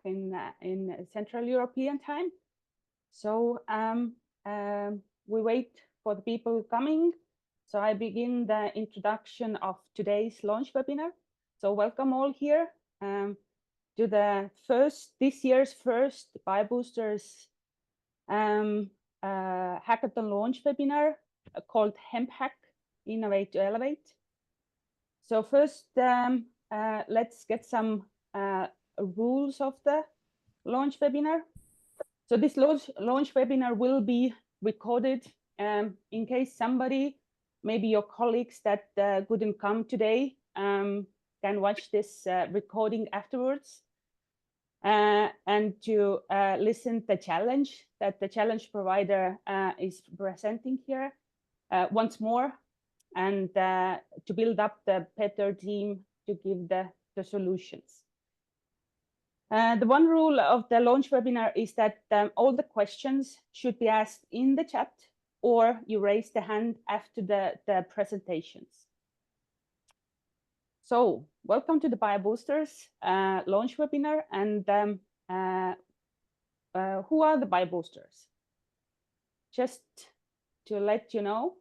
in Central European time. So we wait for the people coming. So I begin the introduction of today's launch webinar. So welcome all here to this year's first BioBoosters hackathon launch webinar called Hemp Hack, Innovate to Elevate. So first, let's get some rules of the launch webinar. So this launch webinar will be recorded in case somebody, maybe your colleagues that couldn't come today, can watch this recording afterwards and to listen the challenge that the challenge provider is presenting here once more, and to build up the better team to give the solutions. The one rule of the launch webinar is that all the questions should be asked in the chat, or you raise the hand after the presentations. So welcome to the BioBoosters launch webinar. And who are the BioBoosters? Just to let you know,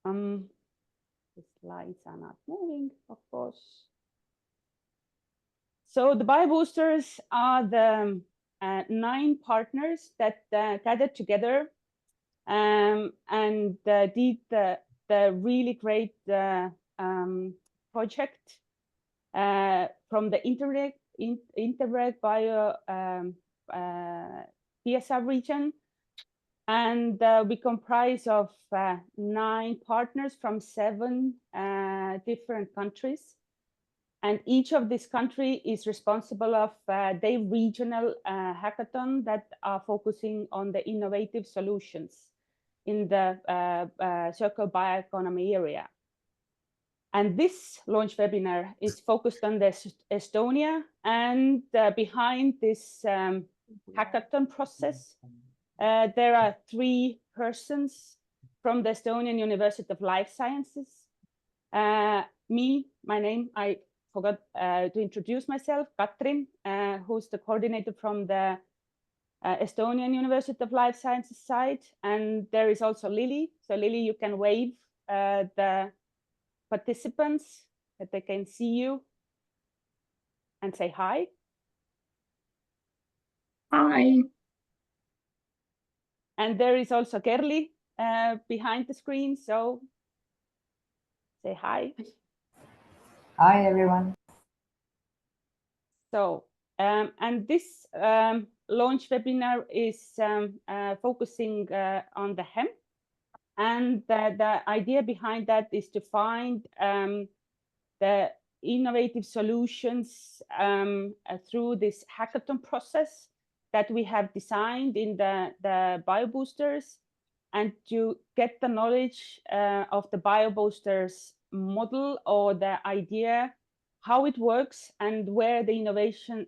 the slides are not moving, of course. So the BioBoosters are the 9 partners that gathered together and did the really great project from the Interreg Bio PSR region. And we comprise of 9 partners from 7 different countries. And each of this country is responsible of their regional hackathon that are focusing on the innovative solutions in the circular bioeconomy area. And this launch webinar is focused on the Estonia, and behind this hackathon process, there are 3 persons from the Estonian University of Life Sciences. My name, I forgot to introduce myself, Katrin, who's the coordinator from the Estonian University of Life Sciences side. And there is also Lily. So Lily, you can wave the participants that they can see you and say hi. Hi. And there is also Kerli behind the screen. So say hi. Hi, everyone. So, and this launch webinar is focusing on the hemp. And the idea behind that is to find the innovative solutions through this hackathon process that we have designed in the BioBoosters, and to get the knowledge of the BioBoosters model, or the idea, how it works and where the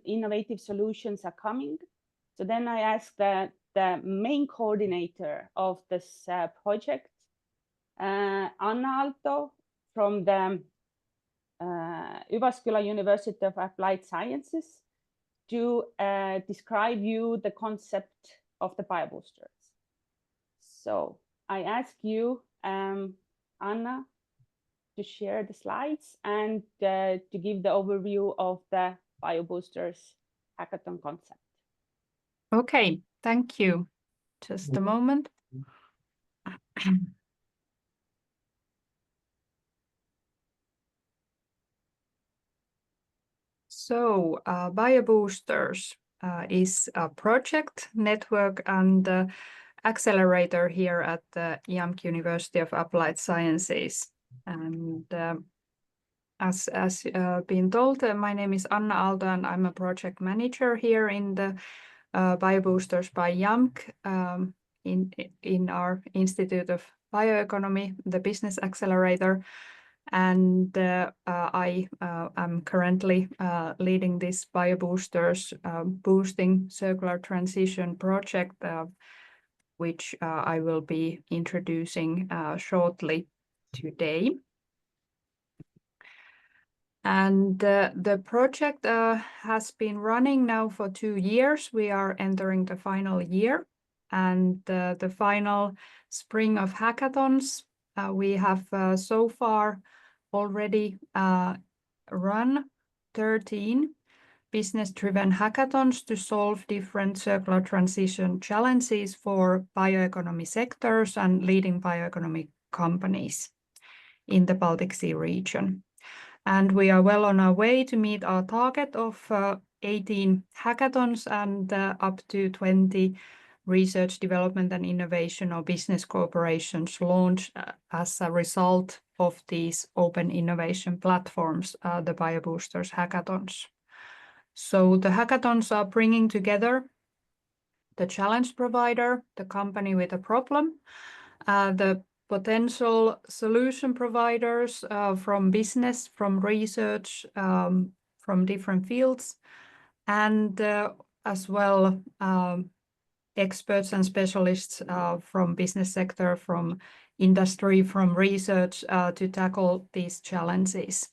innovative solutions are coming. So then I asked the main coordinator of this project, Anna Aalto from the Jyväskylä University of Applied Sciences, to describe you the concept of the BioBoosters. So I ask you, Anna, to share the slides and to give the overview of the BioBoosters hackathon concept. Okay, thank you. Just a moment. So BioBoosters is a project, network, and accelerator here at the YAMK University of Applied Sciences. And as been told, my name is Anna Aalto, and I'm a project manager here in the BioBoosters by YAMK in our Institute of Bioeconomy, the business accelerator. And I am currently leading this BioBoosters Boosting Circular Transition project, which I will be introducing shortly today. And the project has been running now for 2 years. We are entering the final year, and the final spring of hackathons. We have so far already run 13 business-driven hackathons to solve different circular transition challenges for bioeconomy sectors and leading bioeconomy companies in the Baltic Sea region. And we are well on our way to meet our target of 18 hackathons and up to 20 research, development and innovation or business cooperations launched as a result of these open innovation platforms, the BioBoosters hackathons. So the hackathons are bringing together the challenge provider, the company with a problem, the potential solution providers from business, from research, from different fields, and as well experts and specialists from business sector, from industry, from research to tackle these challenges.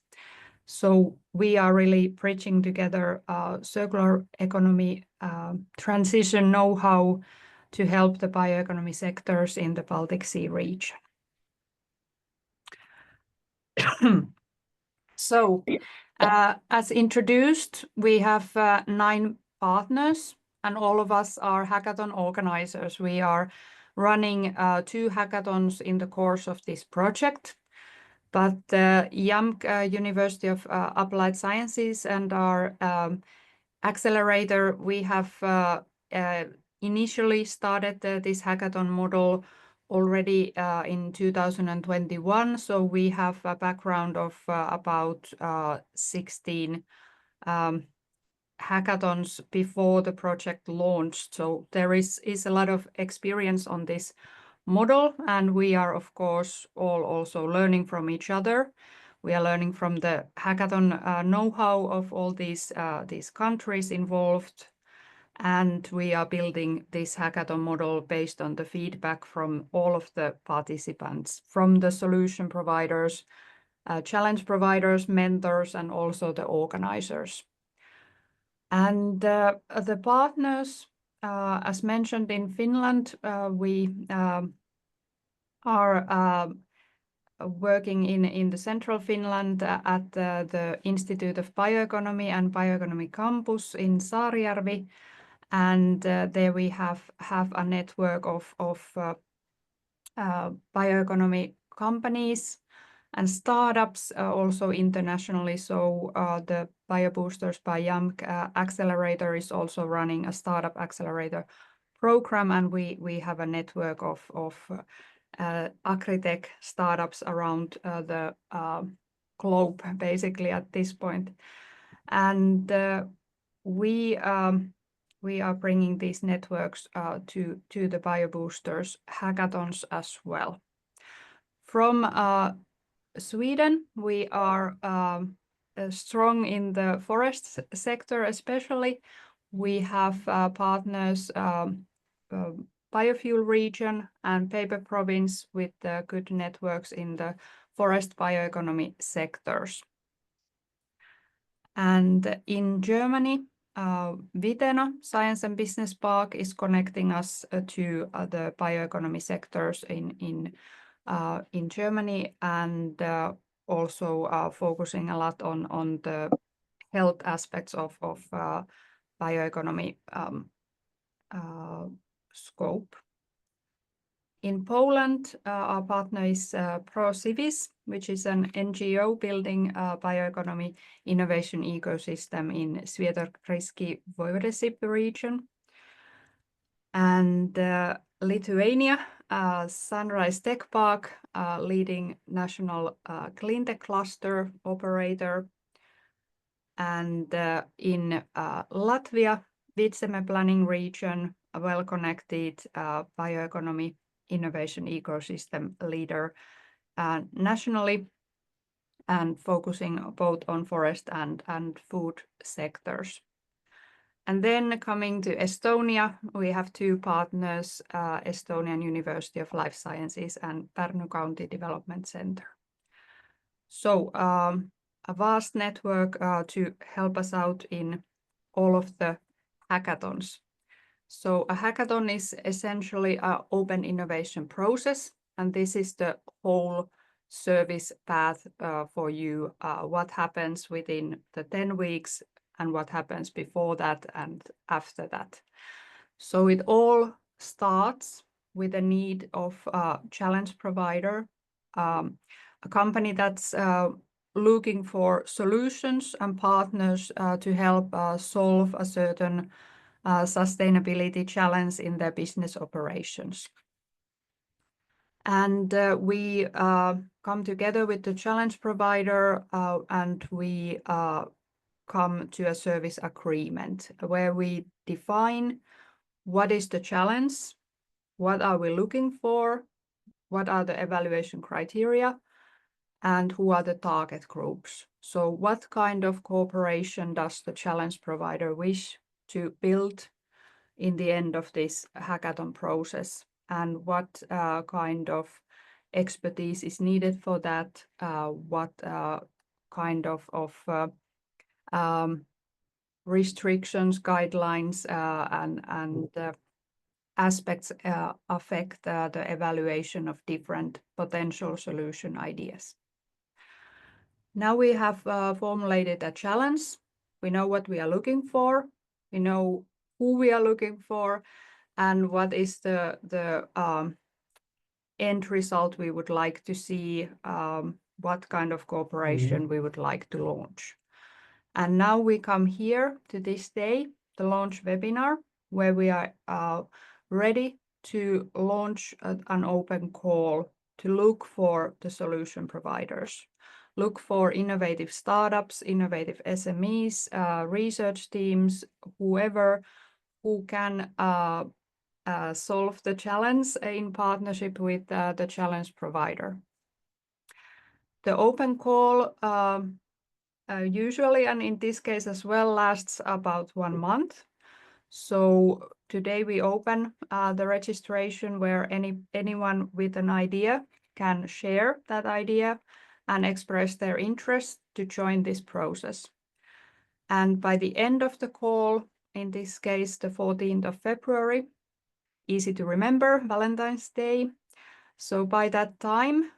So we are really bridging together circular economy transition know-how to help the bioeconomy sectors in the Baltic Sea region. So, as introduced, we have 9 partners, and all of us are hackathon organizers. We are running 2 hackathons in the course of this project, but YAMK University of Applied Sciences and our accelerator, we have initially started this hackathon model already in 2021, so we have a background of about 16 hackathons before the project launched. So there is a lot of experience on this model, and we are of course all also learning from each other. We are learning from the hackathon know-how of all these countries involved, and we are building this hackathon model based on the feedback from all of the participants, from the solution providers, challenge providers, mentors, and also the organizers. And the partners, as mentioned in Finland, we are working in the central Finland at the Institute of Bioeconomy and Bioeconomy Campus in Saarijärvi. And there we have a network of bioeconomy companies and startups, also internationally. So the BioBoosters by YAMK accelerator is also running a startup accelerator program, and we have a network of agritech startups around the globe, basically at this point. And we are bringing these networks to the BioBoosters hackathons as well. From Sweden, we are strong in the forest sector especially. We have partners, biofuel region and paper province with good networks in the forest bioeconomy sectors. And in Germany, Vitena Science and Business Park is connecting us to the bioeconomy sectors in Germany, and also focusing a lot on the health aspects of bioeconomy scope. In Poland, our partner is ProCivis, which is an NGO building a bioeconomy innovation ecosystem in Świętokrzyski Voivodeship region. And Lithuania, Sunrise Tech Park, leading national cleantech cluster operator. And in Latvia, Vitseme planning region, a well-connected bioeconomy innovation ecosystem leader nationally, and focusing both on forest and food sectors. And then coming to Estonia, we have 2 partners, Estonian University of Life Sciences and Pärnu County Development Center. So a vast network to help us out in all of the hackathons. So a hackathon is essentially an open innovation process, and this is the whole service path for you, what happens within the 10 weeks and what happens before that and after that. So it all starts with a need of a challenge provider, a company that's looking for solutions and partners to help solve a certain sustainability challenge in their business operations. And we come together with the challenge provider and we come to a service agreement where we define what is the challenge, what are we looking for, what are the evaluation criteria, and who are the target groups. So what kind of cooperation does the challenge provider wish to build in the end of this hackathon process, and what kind of expertise is needed for that, what kind of restrictions, guidelines, and aspects affect the evaluation of different potential solution ideas. Now we have formulated a challenge. We know what we are looking for. We know who we are looking for, and what is the end result we would like to see, what kind of cooperation we would like to launch. And now we come here to this day, the launch webinar, where we are ready to launch an open call to look for the solution providers. Look for innovative startups, innovative SMEs, research teams, whoever who can solve the challenge in partnership with the challenge provider. The open call usually, and in this case as well, lasts about 1 month. So today we open the registration where anyone with an idea can share that idea and express their interest to join this process. And by the end of the call, in this case, the 14th of February, easy to remember, Valentine's Day. So by that time,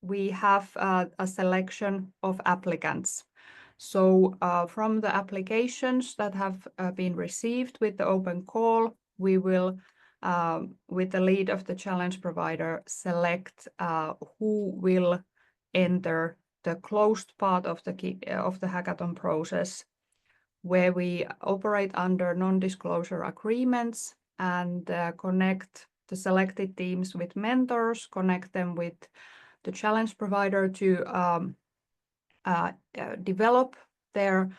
we have a selection of applicants. So from the applications that have been received with the open call, we will, with the lead of the challenge provider, select who will enter the closed part of the hackathon process, where we operate under non-disclosure agreements and connect the selected teams with mentors, connect them with the challenge provider to develop their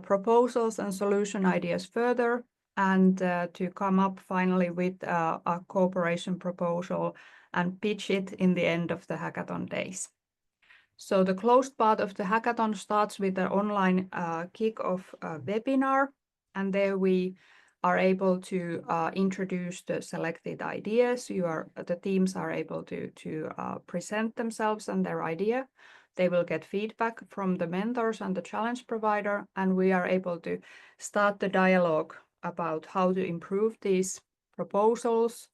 proposals and solution ideas further, and to come up finally with a cooperation proposal and pitch it in the end of the hackathon days. So the closed part of the hackathon starts with an online kick-off webinar, and there we are able to introduce the selected ideas. The teams are able to present themselves and their idea. They will get feedback from the mentors and the challenge provider, and we are able to start the dialogue about how to improve these proposals,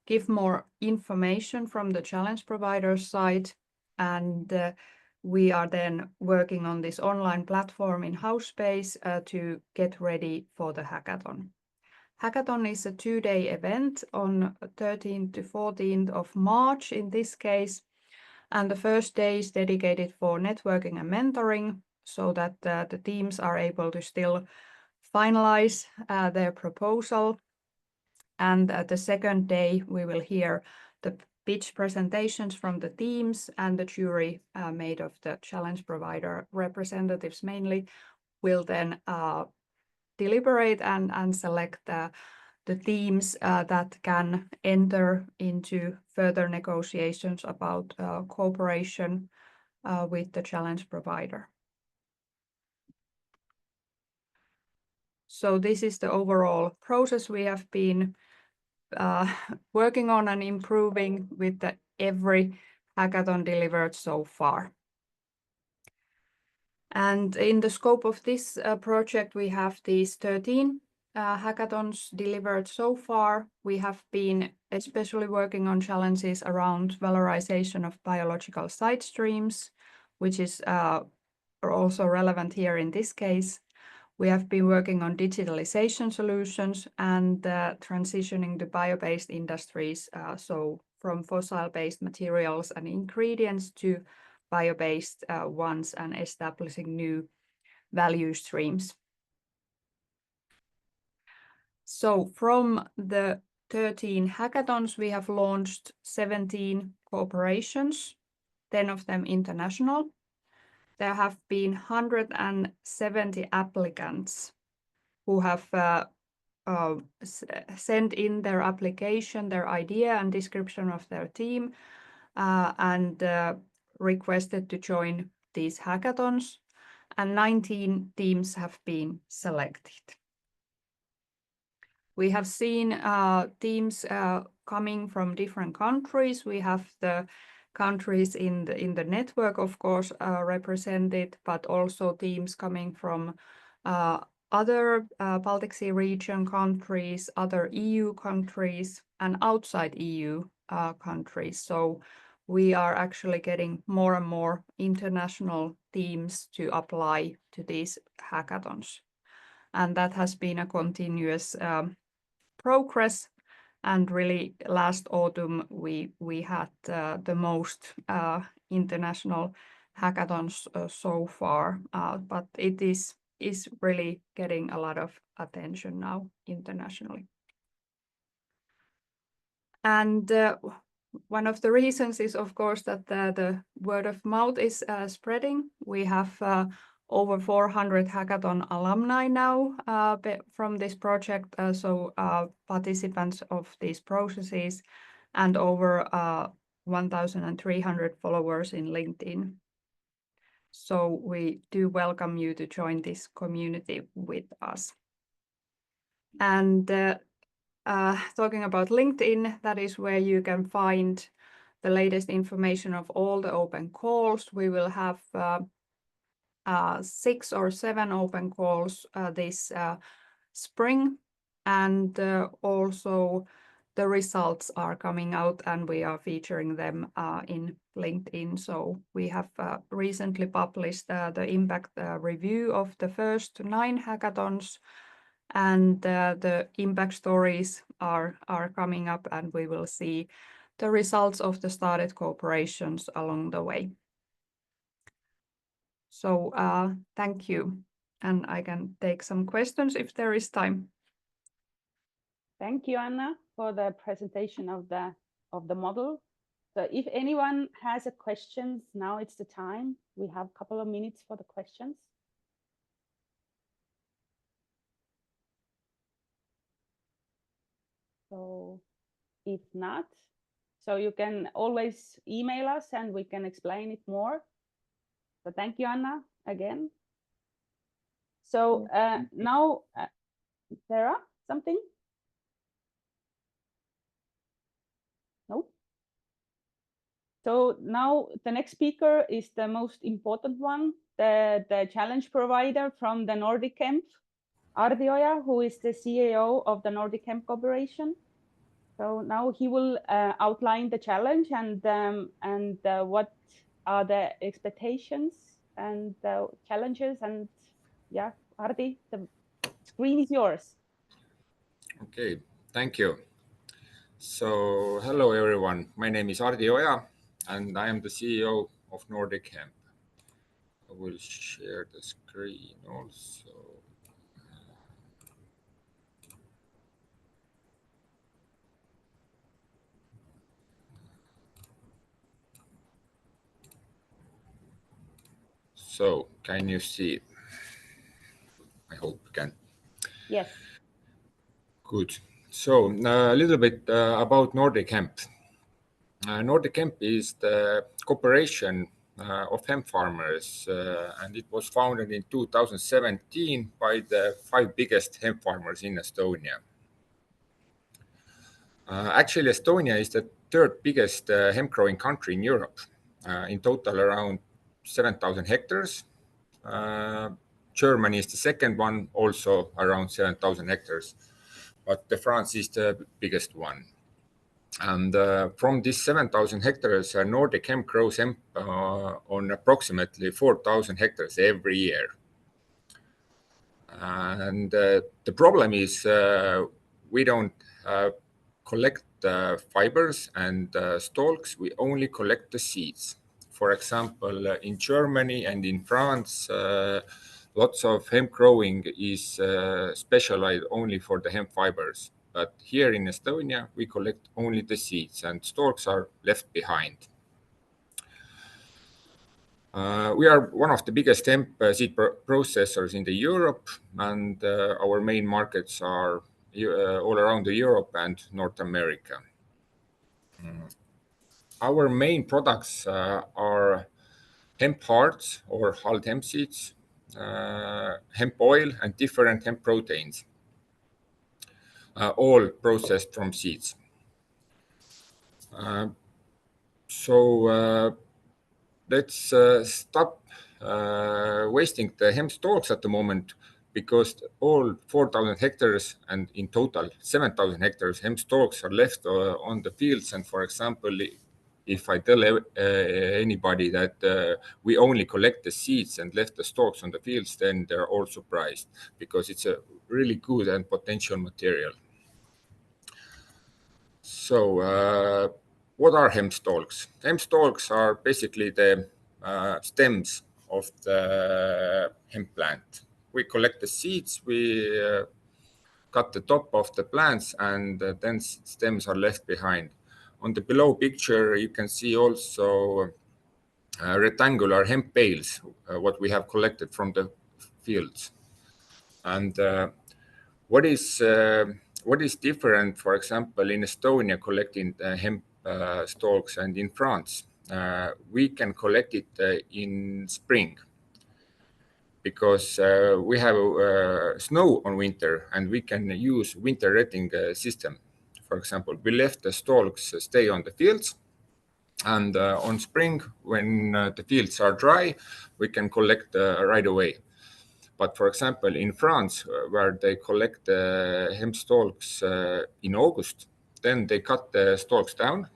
give more information from the challenge provider's side, and we are then working on this online platform in house space to get ready for the hackathon. Hackathon is a 2-day event on 13th to 14th of March in this case, and the first day is dedicated for networking and mentoring, so that the teams are able to still finalize their proposal. And the second day we will hear the pitch presentations from the teams, and the jury made of the challenge provider representatives mainly will then deliberate and select the teams that can enter into further negotiations about cooperation with the challenge provider. So this is the overall process we have been working on and improving with every hackathon delivered so far. And in the scope of this project, we have these 13 hackathons delivered so far. We have been especially working on challenges around valorization of biological side streams, which is also relevant here in this case. We have been working on digitalization solutions and transitioning to bio-based industries, so from fossil-based materials and ingredients to bio-based ones, and establishing new value streams. So from the 13 hackathons, we have launched 17 cooperations, 10 of them international. There have been 170 applicants who have sent in their application, their idea and description of their team, and requested to join these hackathons, and 19 teams have been selected. We have seen teams coming from different countries. We have the countries in the network, of course, represented, but also teams coming from other Baltic Sea region countries, other EU countries, and outside EU countries. So we are actually getting more and more international teams to apply to these hackathons. And that has been a continuous progress. And really, last autumn, we had the most international hackathons so far, but it is really getting a lot of attention now internationally. And one of the reasons is, of course, that the word of mouth is spreading. We have over 400 hackathon alumni now from this project, so participants of these processes, and over 1,300 followers in LinkedIn. So we do welcome you to join this community with us. And talking about LinkedIn, that is where you can find the latest information of all the open calls. We will have 6 or 7 open calls this spring, and also the results are coming out and we are featuring them in LinkedIn. So we have recently published the impact review of the first 9 hackathons, and the impact stories are coming up, and we will see the results of the started cooperations along the way. So thank you, and I can take some questions if there is time. Thank you, Anna, for the presentation of the model. So if anyone has a question, now it's the time. We have a couple of minutes for the questions. So if not, so you can always email us and we can explain it more. So thank you, Anna, again. So now, Sarah, something? No? So now the next speaker is the most important one, the challenge provider from the Nordic Hemp, Ardi Oja, who is the CEO of the Nordic Hemp Corporation. So now he will outline the challenge and what are the expectations and the challenges. And yeah, Ardi, the screen is yours. Okay, thank you. So hello everyone, my name is Ardi Oja and I am the CEO of Nordic Hemp. I will share the screen also. So can you see it? I hope you can. Yes. Good. So a little bit about Nordic Hemp. Nordic Hemp is the cooperation of hemp farmers, and it was founded in 2017 by the 5 biggest hemp farmers in Estonia. Actually, Estonia is the 3rd biggest hemp growing country in Europe. In total, around 7,000 hectares. Germany is the second one, also around 7,000 hectares, but France is the biggest one. And from these 7,000 hectares, Nordic Hemp grows hemp on approximately 4,000 hectares every year. And the problem is we don't collect fibers and stalks, we only collect the seeds. For example, in Germany and in France, lots of hemp growing is specialized only for the hemp fibers. But here in Estonia, we collect only the seeds and stalks are left behind. We are one of the biggest hemp seed processors in Europe, and our main markets are all around Europe and North America. Our main products are hemp hards or hulled hemp seeds, hemp oil, and different hemp proteins, all processed from seeds. So let's stop wasting the hemp stalks at the moment, because all 4,000 hectares and in total 7,000 hectares hemp stalks are left on the fields. And for example, if I tell anybody that we only collect the seeds and left the stalks on the fields, then they're all surprised, because it's a really good and potential material. So what are hemp stalks? Hemp stalks are basically the stems of the hemp plant. We collect the seeds, we cut the top of the plants, and then stems are left behind. On the below picture, you can see also rectangular hemp bales, what we have collected from the fields. And what is different, for example, in Estonia collecting hemp stalks and in France? We can collect it in spring, because we have snow on winter and we can use winter retting system. For example, we left the stalks stay on the fields, and on spring, when the fields are dry, we can collect right away. But for example, in France, where they collect the hemp stalks in August, then they cut the stalks down,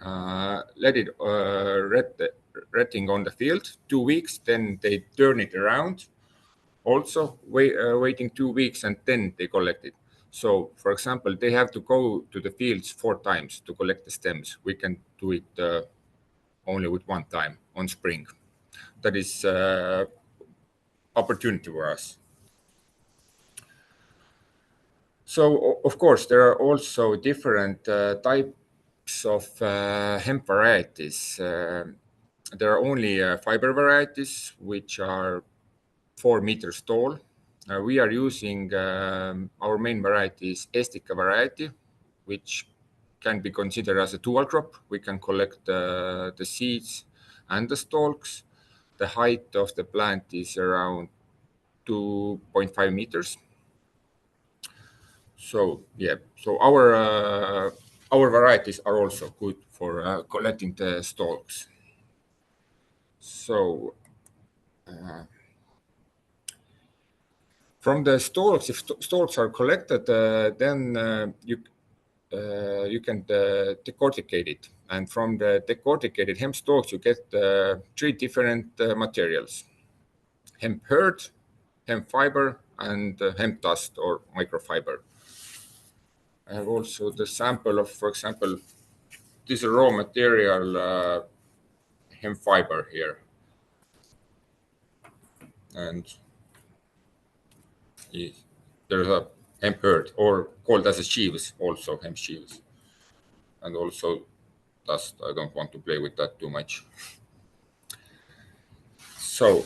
let it retting on the field 2 weeks, then they turn it around, also waiting 2 weeks, and then they collect it. So, for example, they have to go to the fields 4 times to collect the stems. We can do it only with 1 time on spring. That is opportunity for us. So, of course, there are also different types of hemp varieties. There are only fiber varieties, which are 4 meters tall. We are using our main variety is Estica variety, which can be considered as a dual crop. We can collect the seeds and the stalks. The height of the plant is around 2.5 meters. So yeah, so our varieties are also good for collecting the stalks. So from the stalks, if stalks are collected, then you can decorticate it. And from the decorticated hemp stalks, you get 3 different materials: hemp hurd, hemp fiber, and hemp dust or microfiber. I have also the sample of, for example, this raw material hemp fiber here. And there's a hemp hurd, or called as a sheaves, also hemp sheaves. And also dust. I don't want to play with that too much. So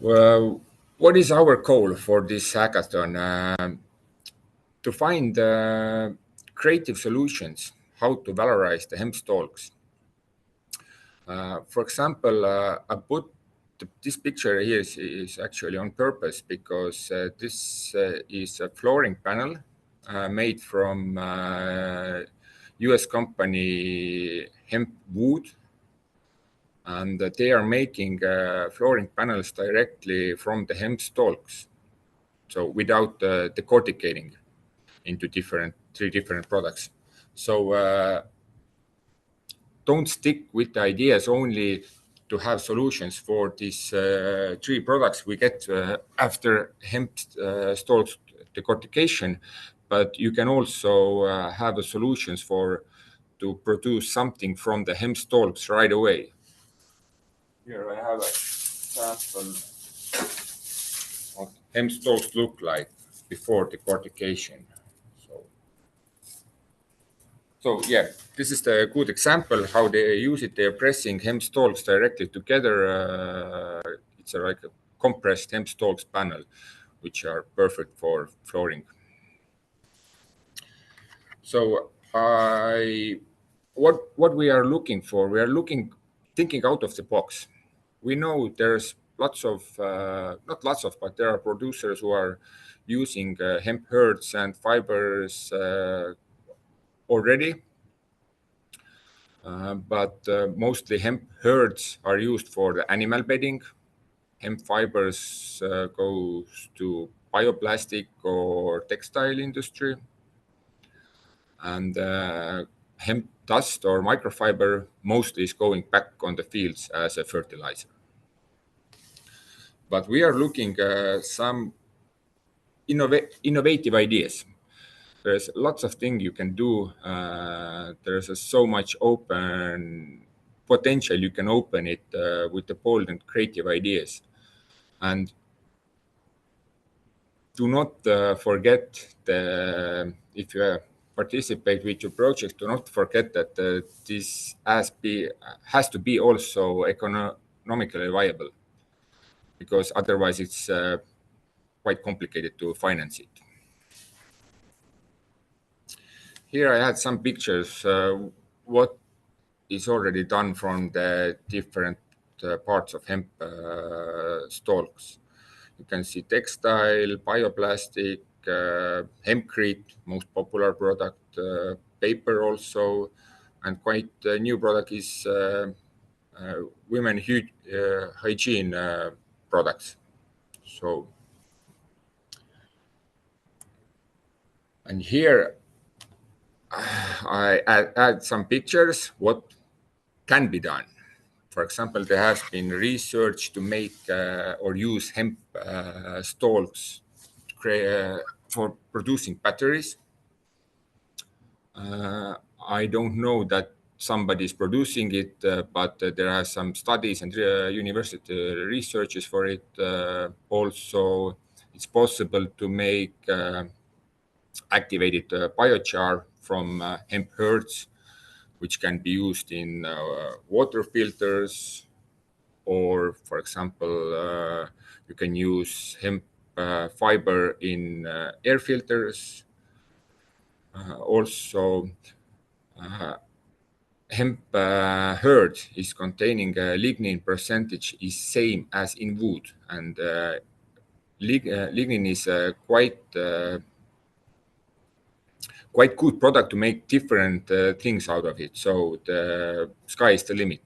well, what is our goal for this hackathon? To find creative solutions how to valorize the hemp stalks. For example, I put this picture here is actually on purpose, because this is a flooring panel made from US company Hemp Wood, and they are making flooring panels directly from the hemp stalks, so without decorticating into three different products. So don't stick with the ideas only to have solutions for these three products we get after hemp stalks decortication, but you can also have solutions to produce something from the hemp stalks right away. Here I have a sample what hemp stalks look like before decortication. So yeah, this is the good example how they use it. They're pressing hemp stalks directly together. It's like a compressed hemp stalks panel, which are perfect for flooring. So what we are looking for, we are thinking out of the box. We know there's lots of, not lots of, but there are producers who are using hemp hurds and fibers already. But mostly hemp hurds are used for the animal bedding. Hemp fibers goes to bioplastic or textile industry. And hemp dust or microfiber mostly is going back on the fields as a fertilizer. But we are looking some innovative ideas. There's lots of things you can do. There's so much open potential you can open it with the bold and creative ideas. And do not forget if you participate with your project, do not forget that this has to be also economically viable, because otherwise it's quite complicated to finance it. Here I had some pictures what is already done from the different parts of hemp stalks. You can see textile, bioplastic, hempcrete, most popular product, paper also, and quite a new product is women hygiene products. So, and here I add some pictures what can be done. For example, there has been research to make or use hemp stalks for producing batteries. I don't know that somebody is producing it, but there are some studies and university researches for it. Also, it's possible to make activated biochar from hemp hurds, which can be used in water filters, or, for example, you can use hemp fiber in air filters. Also, hemp hurd is containing lignin percentage is same as in wood, and lignin is quite good product to make different things out of it. So the sky is the limit.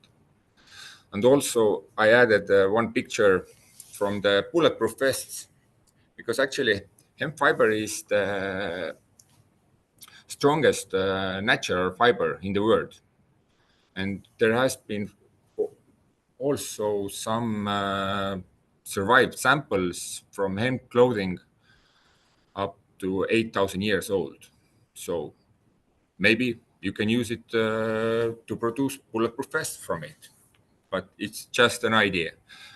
And also I added one picture from the bulletproof vests, because actually hemp fiber is the strongest natural fiber in the world. And there has been also some survived samples from hemp clothing up to 8,000 years old. So maybe you can use it to produce bulletproof vests from it. But it's just an idea.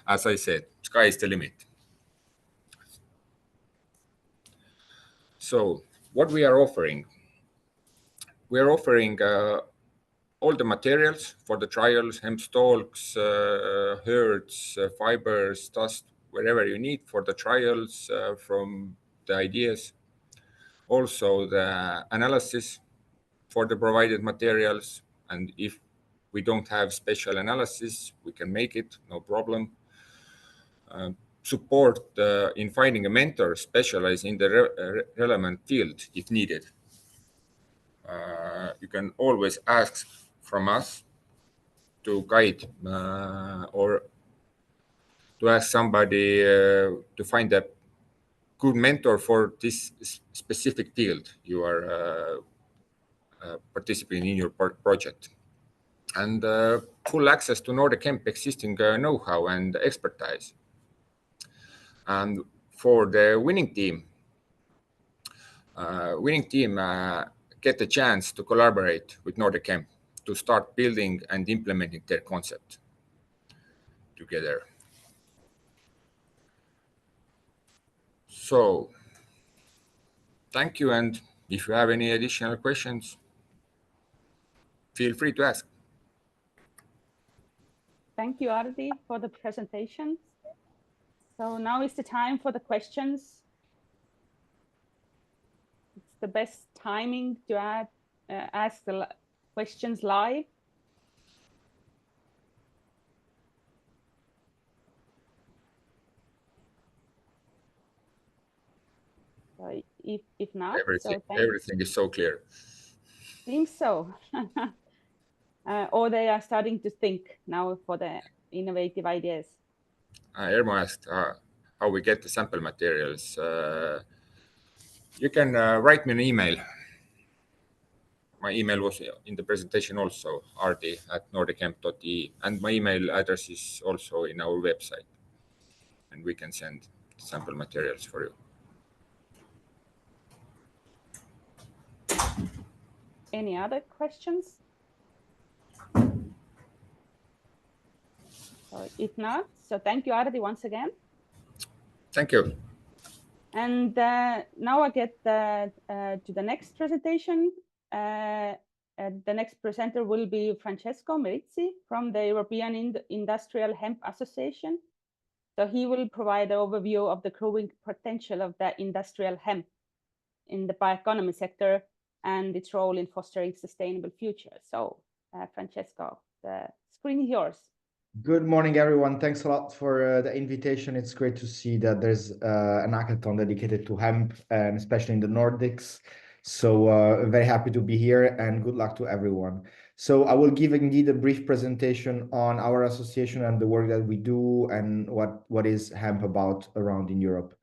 As I said, sky is the limit. So what we are offering? We are offering all the materials for the trials, hemp stalks, hurds, fibers, dust, wherever you need for the trials from the ideas. Also the analysis for the provided materials. And if we don't have special analysis, we can make it, no problem. Support in finding a mentor specialized in the relevant field if needed. you can always ask from us to guide or to ask somebody to find a good mentor for this specific field you are participating in your project. And full access to Nordic Hemp existing know-how and expertise. And for the winning team get the chance to collaborate with Nordic Hemp to start building and implementing their concept together. So, thank you, and if you have any additional questions, feel free to ask. Thank you, Ardi, for the presentation. So now is the time for the questions. It's the best timing to ask the questions live. So if not, everything is so clear. Seems so. Or they are starting to think now for the innovative ideas. Irma asked how we get the sample materials. You can write me an email. My email was in the presentation also, rd@nordichemp.ee, and my email address is also in our website, and we can send sample materials for you. Any other questions? So if not, so thank you, Ardi, once again. Thank you. And now I get to the next presentation. The next presenter will be Francesco Merizzi from the European Industrial Hemp Association. So he will provide an overview of the growing potential of the industrial hemp in the bioeconomy sector and its role in fostering sustainable future. So Francesco, the screen is yours. Good morning, everyone. Thanks a lot for the invitation. It's great to see that there's an hackathon dedicated to hemp, and especially in the Nordics. So very happy to be here, and good luck to everyone. So I will give indeed a brief presentation on our association and the work that we do and what is hemp about around in Europe.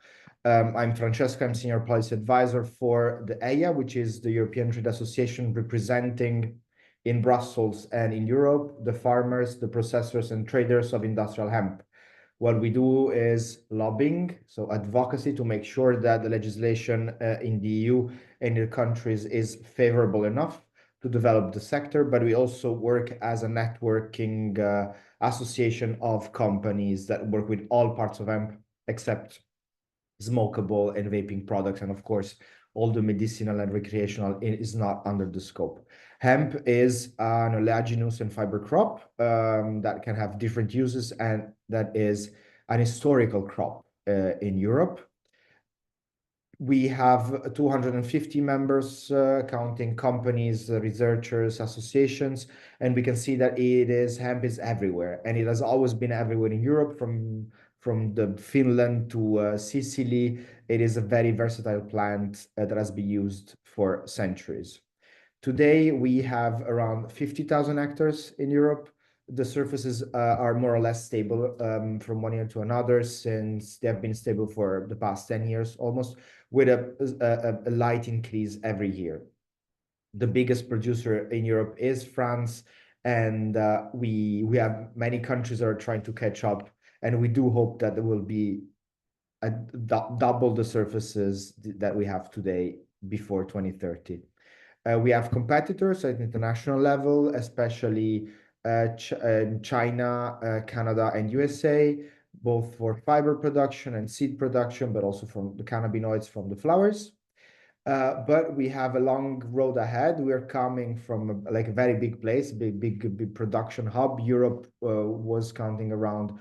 I'm Francesco. I'm Senior Policy Advisor for the EIA, which is the European Trade Association representing in Brussels and in Europe, the farmers, the processors and traders of industrial hemp. What we do is lobbying, so advocacy to make sure that the legislation in the EU and in the countries is favorable enough to develop the sector, but we also work as a networking association of companies that work with all parts of hemp except smokable and vaping products. And of course, all the medicinal and recreational is not under the scope. Hemp is an oleaginous and fiber crop that can have different uses, and that is an historical crop in Europe. We have 250 members, counting companies, researchers, associations, and we can see that hemp is everywhere, and it has always been everywhere in Europe, from the Finland to Sicily. It is a very versatile plant that has been used for centuries. Today, we have around 50,000 hectares in Europe. The surfaces are more or less stable from one year to another, since they have been stable for the past 10 years almost, with a light increase every year. The biggest producer in Europe is France, and we have many countries that are trying to catch up, and we do hope that there will be double the surfaces that we have today before 2030. We have competitors at international level, especially China, Canada, and USA, both for fiber production and seed production, but also from the cannabinoids from the flowers. But we have a long road ahead. We are coming from a very big place, big production hub. Europe was counting around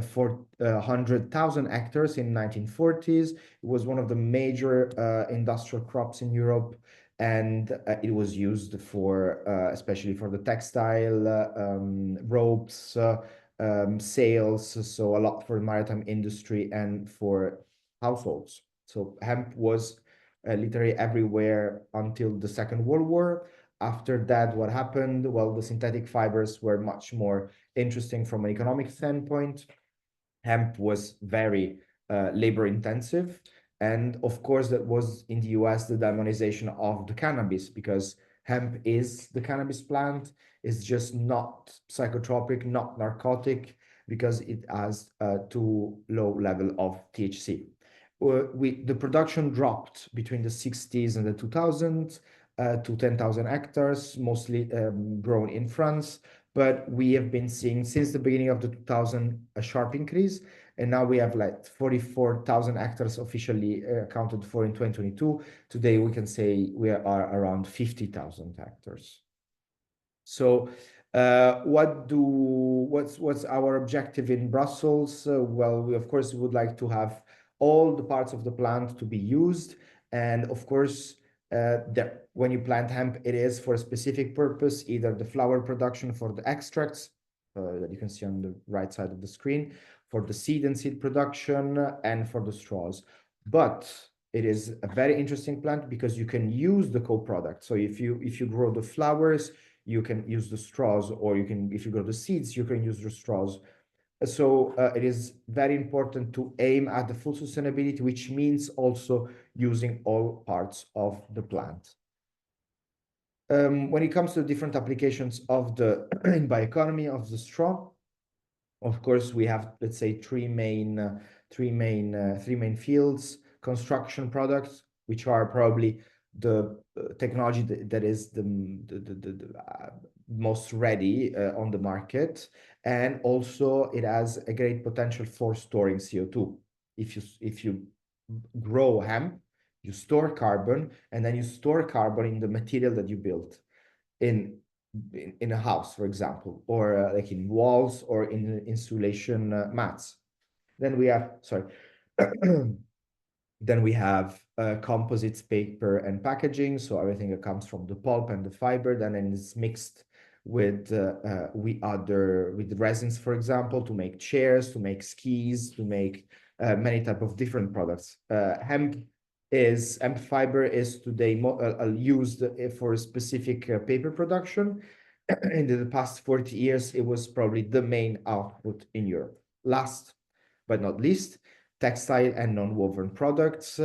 400,000 hectares in 1940s. It was one of the major industrial crops in Europe, and it was used for, especially for the textile, ropes, sails, so a lot for maritime industry and for households. So hemp was literally everywhere until the Second World War. After that, what happened? Well, the synthetic fibers were much more interesting from an economic standpoint. Hemp was very labor intensive. And of course, that was in the US, the demonization of the cannabis, because hemp is the cannabis plant. It's just not psychotropic, not narcotic, because it has a too low level of THC. The production dropped between the 60s and the 2000s to 10,000 hectares, mostly grown in France. But we have been seeing since the beginning of the 2000 a sharp increase. And now we have like 44,000 hectares officially accounted for in 2022. Today, we can say we are around 50,000 hectares. So what's our objective in Brussels? Well, we of course would like to have all the parts of the plant to be used. And of course, when you plant hemp, it is for a specific purpose, either the flower production for the extracts that you can see on the right side of the screen, for the seed and seed production, and for the straws. But it is a very interesting plant because you can use the co-product. So if you grow the flowers, you can use the straws, or you can, if you grow the seeds, you can use the straws. So it is very important to aim at the full sustainability, which means also using all parts of the plant. When it comes to different applications of the in bioeconomy of the straw, of course, we have, let's say, three main fields: construction products, which are probably the technology that is the most ready on the market, and also it has a great potential for storing CO2. If you grow hemp, you store carbon, and then you store carbon in the material that you built in a house, for example, or like in walls or in insulation mats. Then we have, sorry, then we have composites, paper, and packaging. So everything that comes from the pulp and the fiber, then is mixed with resins, for example, to make chairs, to make skis, to make many type of different products. Hemp fiber is today used for a specific paper production. In the past 40 years, it was probably the main output in Europe. Last but not least, textile and non-woven products.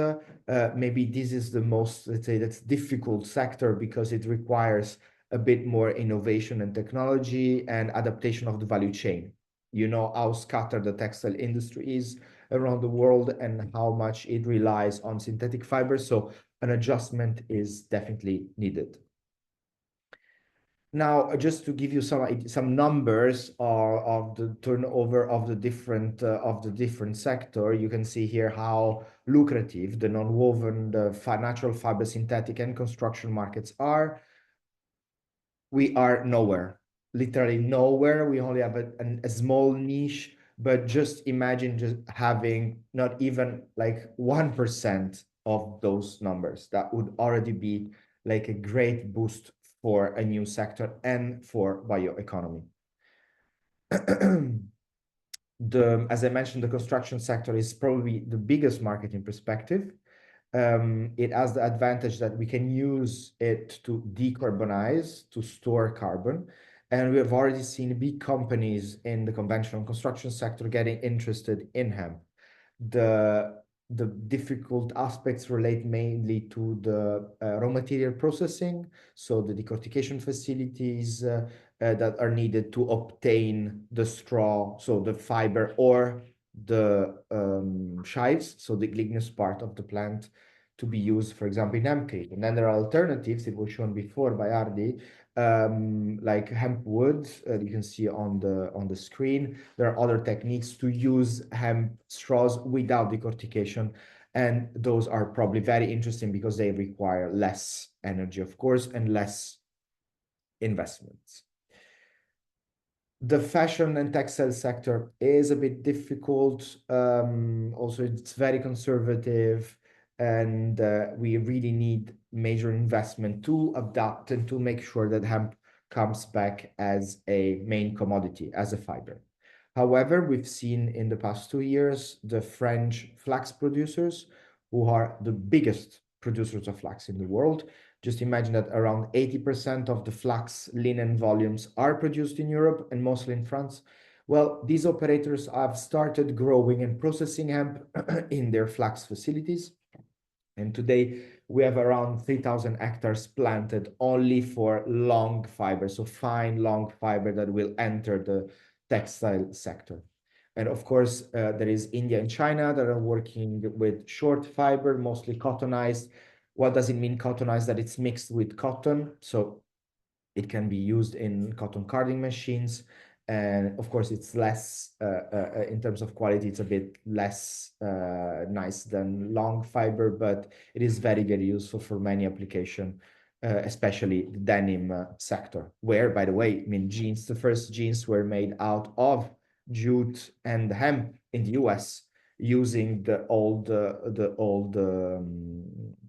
Maybe this is the most, let's say, that's difficult sector because it requires a bit more innovation and technology and adaptation of the value chain. You know how scattered the textile industry is around the world and how much it relies on synthetic fibers. So an adjustment is definitely needed. Now, just to give you some numbers of the turnover of the different sector, you can see here how lucrative the non-woven, the natural fiber, synthetic, and construction markets are. We are nowhere, literally nowhere. We only have a small niche, but just imagine just having not even like 1% of those numbers. That would already be like a great boost for a new sector and for bioeconomy. As I mentioned, the construction sector is probably the biggest market in perspective. It has the advantage that we can use it to decarbonize, to store carbon. And we have already seen big companies in the conventional construction sector getting interested in hemp. The difficult aspects relate mainly to the raw material processing, so the decortication facilities that are needed to obtain the straw, so the fiber or the chives, so the ligneous part of the plant, to be used, for example, in hempcrete. And then there are alternatives, it was shown before by Ardi, like hemp wood, you can see on the screen. There are other techniques to use hemp straws without decortication, and those are probably very interesting because they require less energy, of course, and less investments. The fashion and textile sector is a bit difficult. Also, it's very conservative, and we really need major investment to adapt and to make sure that hemp comes back as a main commodity, as a fiber. However, we've seen in the past 2 years, the French flax producers, who are the biggest producers of flax in the world. Just imagine that around 80% of the flax linen volumes are produced in Europe and mostly in France. Well, these operators have started growing and processing hemp in their flax facilities. And today we have around 3,000 hectares planted only for long fiber, so fine long fiber that will enter the textile sector. And of course, there is India and China that are working with short fiber, mostly cottonized. What does it mean cottonized? That it's mixed with cotton. So it can be used in cotton carding machines. And of course, it's less, in terms of quality, it's a bit less nice than long fiber, but it is very, very useful for many applications, especially the denim sector, where, by the way, I mean, jeans, the first jeans were made out of jute and hemp in the US using the old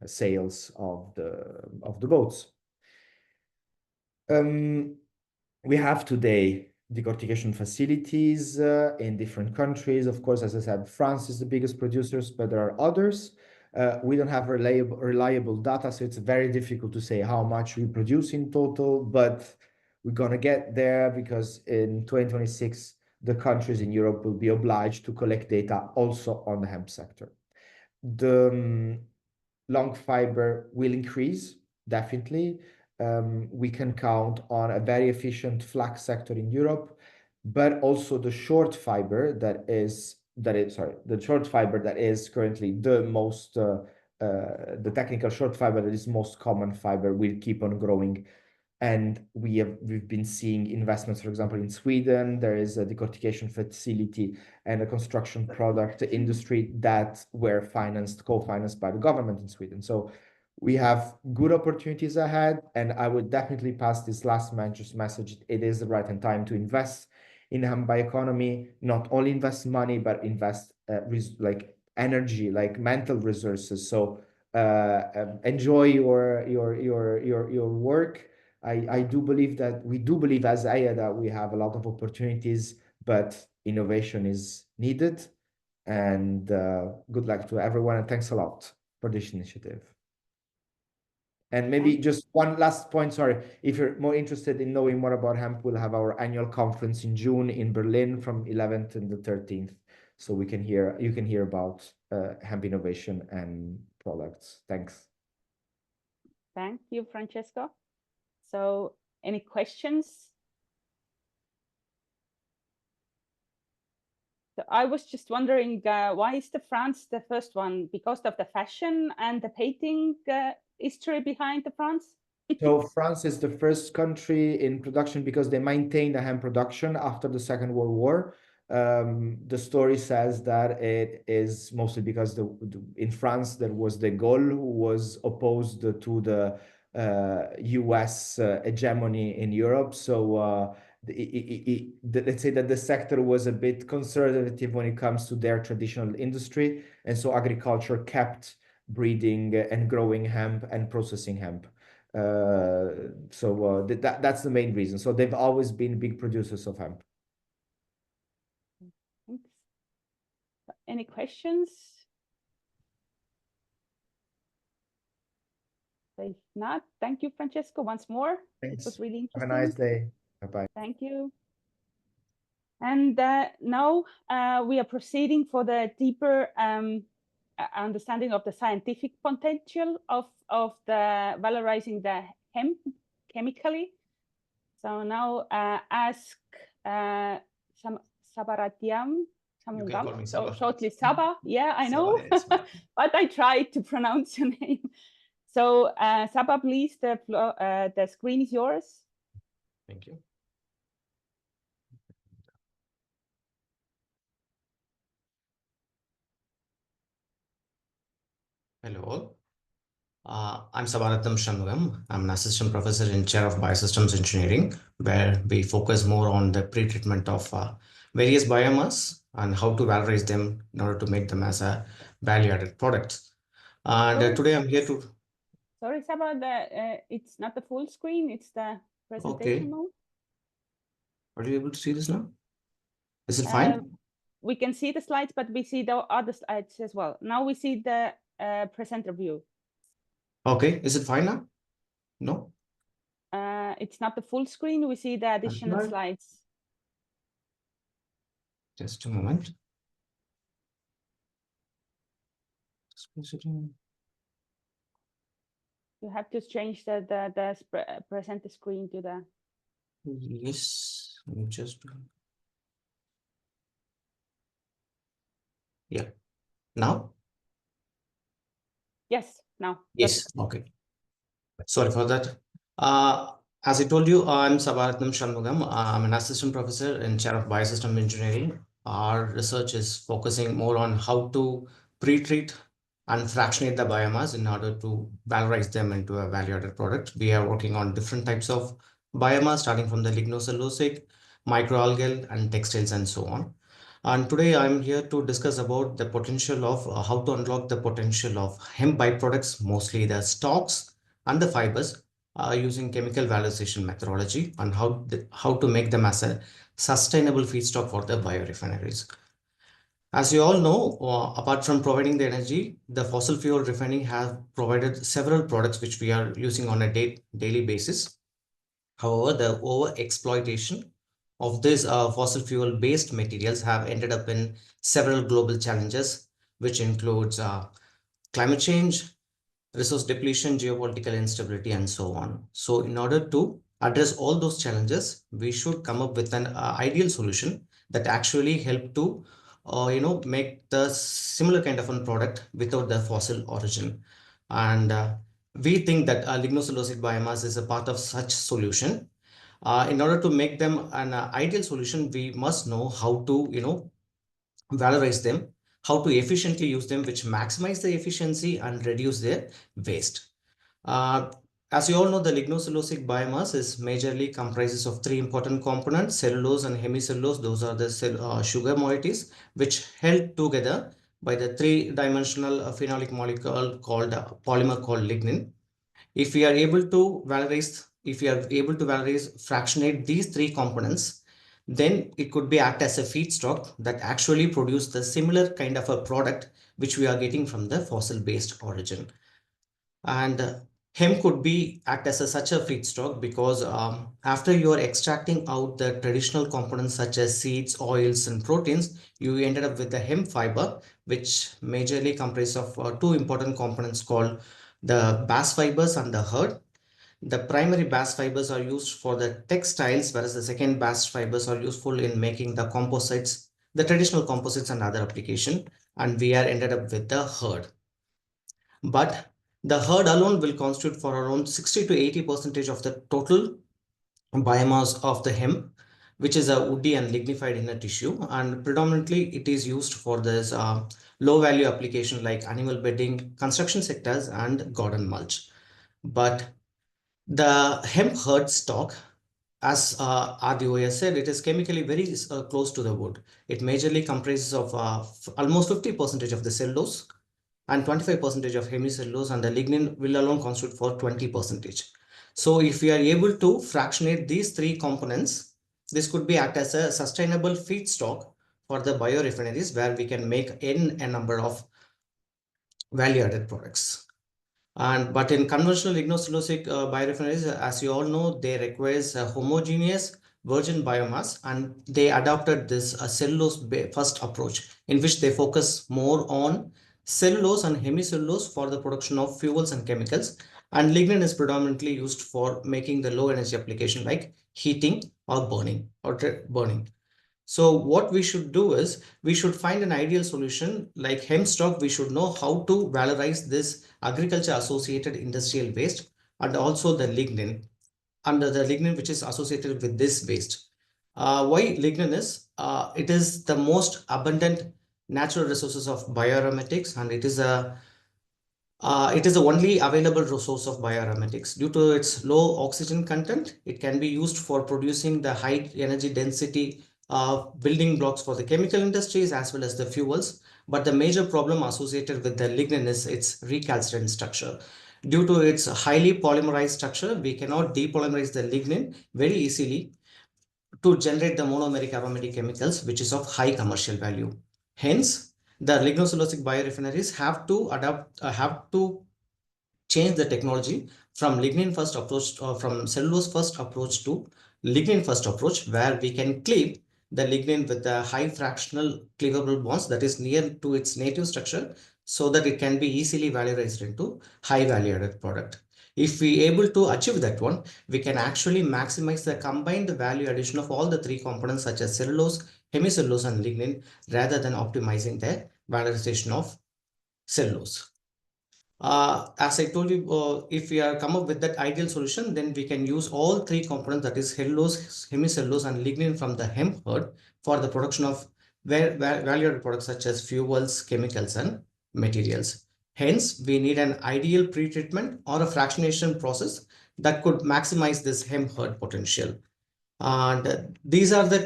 sails of the boats. We have today decortication facilities in different countries. Of course, as I said, France is the biggest producers, but there are others. We don't have reliable data, so it's very difficult to say how much we produce in total, but we're gonna get there because in 2026, the countries in Europe will be obliged to collect data also on the hemp sector. The long fiber will increase, definitely. We can count on a very efficient flax sector in Europe, but also the short fiber the short fiber that is currently the most, the technical short fiber that is most common fiber will keep on growing. And we've been seeing investments, for example, in Sweden, there is a decortication facility and a construction product industry that were co-financed by the government in Sweden. So we have good opportunities ahead, and I would definitely pass this last message. It is the right time to invest in hemp bioeconomy, not only invest money, but invest like energy, like mental resources. So enjoy your work. I do believe that we do believe as AYA that we have a lot of opportunities, but innovation is needed. And good luck to everyone, and thanks a lot for this initiative. And maybe just one last point, sorry, if you're more interested in knowing more about hemp, we'll have our annual conference in June in Berlin from 11th and the 13th. So you can hear about hemp innovation and products. Thanks. Thank you, Francesco. So any questions? So I was just wondering, why is France the first one? Because of the fashion and the painting history behind the France? So France is the first country in production because they maintained the hemp production after the Second World War. The story says that it is mostly because in France there was de Gaulle who was opposed to the US hegemony in Europe. So let's say that the sector was a bit conservative when it comes to their traditional industry, and so agriculture kept breeding and growing hemp and processing hemp. So that's the main reason. So they've always been big producers of hemp. Thanks. Any questions? If not, thank you, Francesco, once more. Thanks. It was really interesting. Have a nice day. Bye-bye. Thank you. And now we are proceeding for the deeper understanding of the scientific potential of the valorizing the hemp chemically. So now ask Sabaratiam. You can call me so Saba. shortly Saba. Yeah, I know, Saba, but I tried to pronounce your name. So Saba, please, the screen is yours. Thank you. Hello all. I'm Sabaratham Shanmugam. I'm an assistant professor in chair of biosystems engineering, where we focus more on the pre-treatment of various biomass and how to valorize them in order to make them as a value-added products. And today I'm here to... Sorry, Saba, it's not the full screen, it's the presentation mode. Are you able to see this now? Is it fine? We can see the slides, but we see the other slides as well. Now we see the presenter view. Okay, is it fine now? No? It's not the full screen. We see the additional Right. slides. Just a moment. You have to change present the screen to the. Yes, let me just. Yeah. Now? Yes, now. Yes. Okay. Sorry for that. As I told you, I'm Sabaratnam Shanmugam. I'm an assistant professor in chair of biosystem engineering. Our research is focusing more on how to pre-treat and fractionate the biomass in order to valorize them into a value-added product. We are working on different types of biomass, starting from the lignocellulosic, microalgal, and textiles, and so on. And today I'm here to discuss about the potential of how to unlock the potential of hemp byproducts, mostly the stalks and the fibers, using chemical valorization methodology, and how to make them as a sustainable feedstock for the biorefineries. As you all know, apart from providing the energy, the fossil fuel refining have provided several products which we are using on a daily basis. However, the over exploitation of these fossil fuel based materials have ended up in several global challenges, which includes climate change, resource depletion, geopolitical instability, and so on. So in order to address all those challenges, we should come up with an ideal solution that actually help to make the similar kind of a product without the fossil origin. And we think that lignocellulosic biomass is a part of such solution. In order to make them an ideal solution, we must know how to valorize them, how to efficiently use them, which maximize the efficiency and reduce their waste. Uh, as you all know, the lignocellulosic biomass is majorly comprises of three important components: cellulose and hemicellulose. Those are the sugar moieties, which held together by the three-dimensional phenolic molecule called polymer called lignin. If we are able to fractionate these three components, then it could be act as a feedstock that actually produce the similar kind of a product which we are getting from the fossil-based origin. And hemp could be act as such a feedstock because after you are extracting out the traditional components such as seeds, oils, and proteins, you ended up with the hemp fiber, which majorly comprises of two important components called the bast fibers and the hurd. The primary bast fibers are used for the textiles, whereas the second bast fibers are useful in making the composites, the traditional composites and other application. And we are ended up with the hurd. But the hurd alone will constitute for around 60 to 80% of the total biomass of the hemp, which is a woody and lignified inner tissue. And predominantly it is used for this low value application like animal bedding, construction sectors, and garden mulch. But the hemp hurd stock, as RDOS said, it is chemically very close to the wood. It majorly comprises of almost 50% of the cellulose and 25% of hemicellulose, and the lignin will alone constitute for 20%. So if we are able to fractionate these three components, this could be act as a sustainable feedstock for the biorefineries, where we can make a number of value-added products. But in conventional lignocellulosic biorefineries, as you all know, they requires a homogeneous virgin biomass, and they adopted this cellulose first approach, in which they focus more on cellulose and hemicellulose for the production of fuels and chemicals, and lignin is predominantly used for making the low energy application like heating or burning. So what we should do is we should find an ideal solution like hemp stock. We should know how to valorize this agriculture associated industrial waste, and also the lignin, under the lignin which is associated with this waste. Why lignin is? It is the most abundant natural resources of bioaromatics, and it is the only available resource of bioaromatics. Due to its low oxygen content, it can be used for producing the high energy density building blocks for the chemical industries as well as the fuels. But the major problem associated with the lignin is its recalcitrant structure. Due to its highly polymerized structure, we cannot depolymerize the lignin very easily to generate the monomeric aromatic chemicals, which is of high commercial value. Hence, the lignocellulosic biorefineries have to change the technology from lignin first approach, from cellulose first approach to lignin first approach, where we can cleave the lignin with the high fractional cleavable bonds that is near to its native structure, so that it can be easily valorized into high value added product. If we able to achieve that one, we can actually maximize the combined value addition of all the three components such as cellulose, hemicellulose and lignin, rather than optimizing the valorization of cellulose. As I told you, if we are come up with that ideal solution, then we can use all three components, that is cellulose, hemicellulose and lignin from the hemp hurd for the production of value-added products such as fuels, chemicals and materials. Hence, we need an ideal pre-treatment or a fractionation process that could maximize this hemp hurd potential. And these are the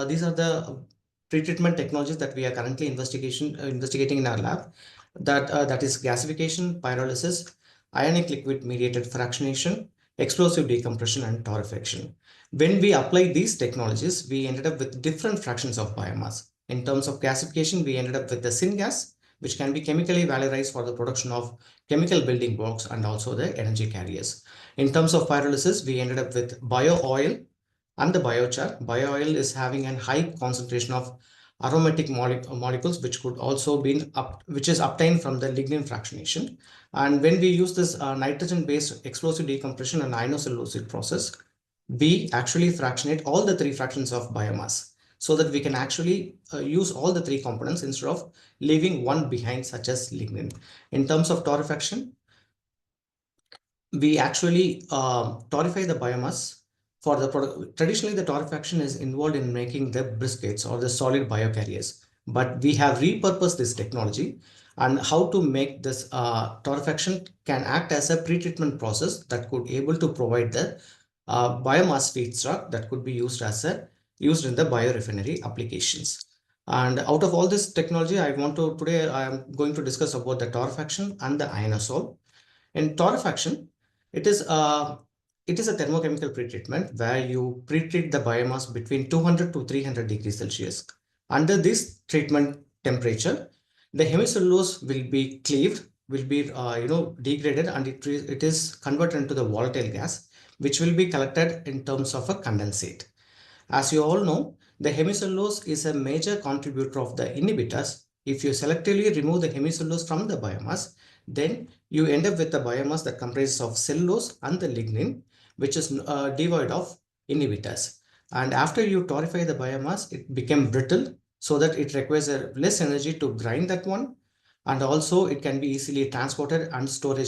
these are the pre-treatment technologies that we are currently investigating in our lab. That is gasification, pyrolysis, ionic liquid mediated fractionation, explosive decompression, and torrefaction. When we apply these technologies, we ended up with different fractions of biomass. In terms of gasification, we ended up with the syngas, which can be chemically valorized for the production of chemical building blocks and also the energy carriers. In terms of pyrolysis, we ended up with bio oil and the biochar. Bio oil is having a high concentration of aromatic molecules, which could also be which is obtained from the lignin fractionation. And when we use this nitrogen-based explosive decompression and ionocellulosic process, we actually fractionate all the three fractions of biomass, so that we can actually use all the three components instead of leaving one behind, such as lignin. In terms of torrefaction, we actually torrefy the biomass for the product. Traditionally, the torrefaction is involved in making the briquettes or the solid biocarriers, but we have repurposed this technology. And how to make this torrefaction can act as a pre-treatment process that could able to provide the biomass feedstock that could be used in the biorefinery applications. And out of all this technology, today I am going to discuss about the torrefaction and the ionosol. In torrefaction, it is a thermochemical pretreatment where you pretreat the biomass between 200 to 300 degrees Celsius. Under this treatment temperature, the hemicellulose will be cleaved, will be degraded, and it is converted into the volatile gas, which will be collected in terms of a condensate. As you all know, the hemicellulose is a major contributor of the inhibitors. If you selectively remove the hemicellulose from the biomass, then you end up with a biomass that comprises of cellulose and the lignin, which is devoid of inhibitors. And after you torrefy the biomass, it became brittle, so that it requires less energy to grind that one. And also it can be easily transported and stored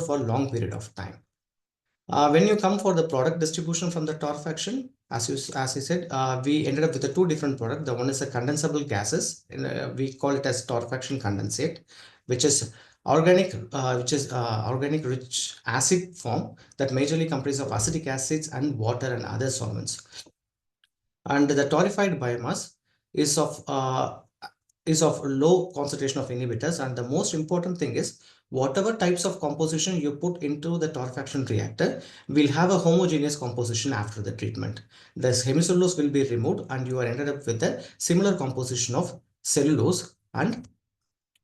for a long period of time. When you come for the product distribution from the torrefaction, as I said, we ended up with the two different products. The one is a condensable gases, and we call it as torrefaction condensate, which is organic rich acid form that majorly comprises of acetic acids and water and other solvents. And the torrefied biomass is of low concentration of inhibitors. And the most important thing is, whatever types of composition you put into the torrefaction reactor will have a homogeneous composition after the treatment. The hemicellulose will be removed and you are ended up with a similar composition of cellulose and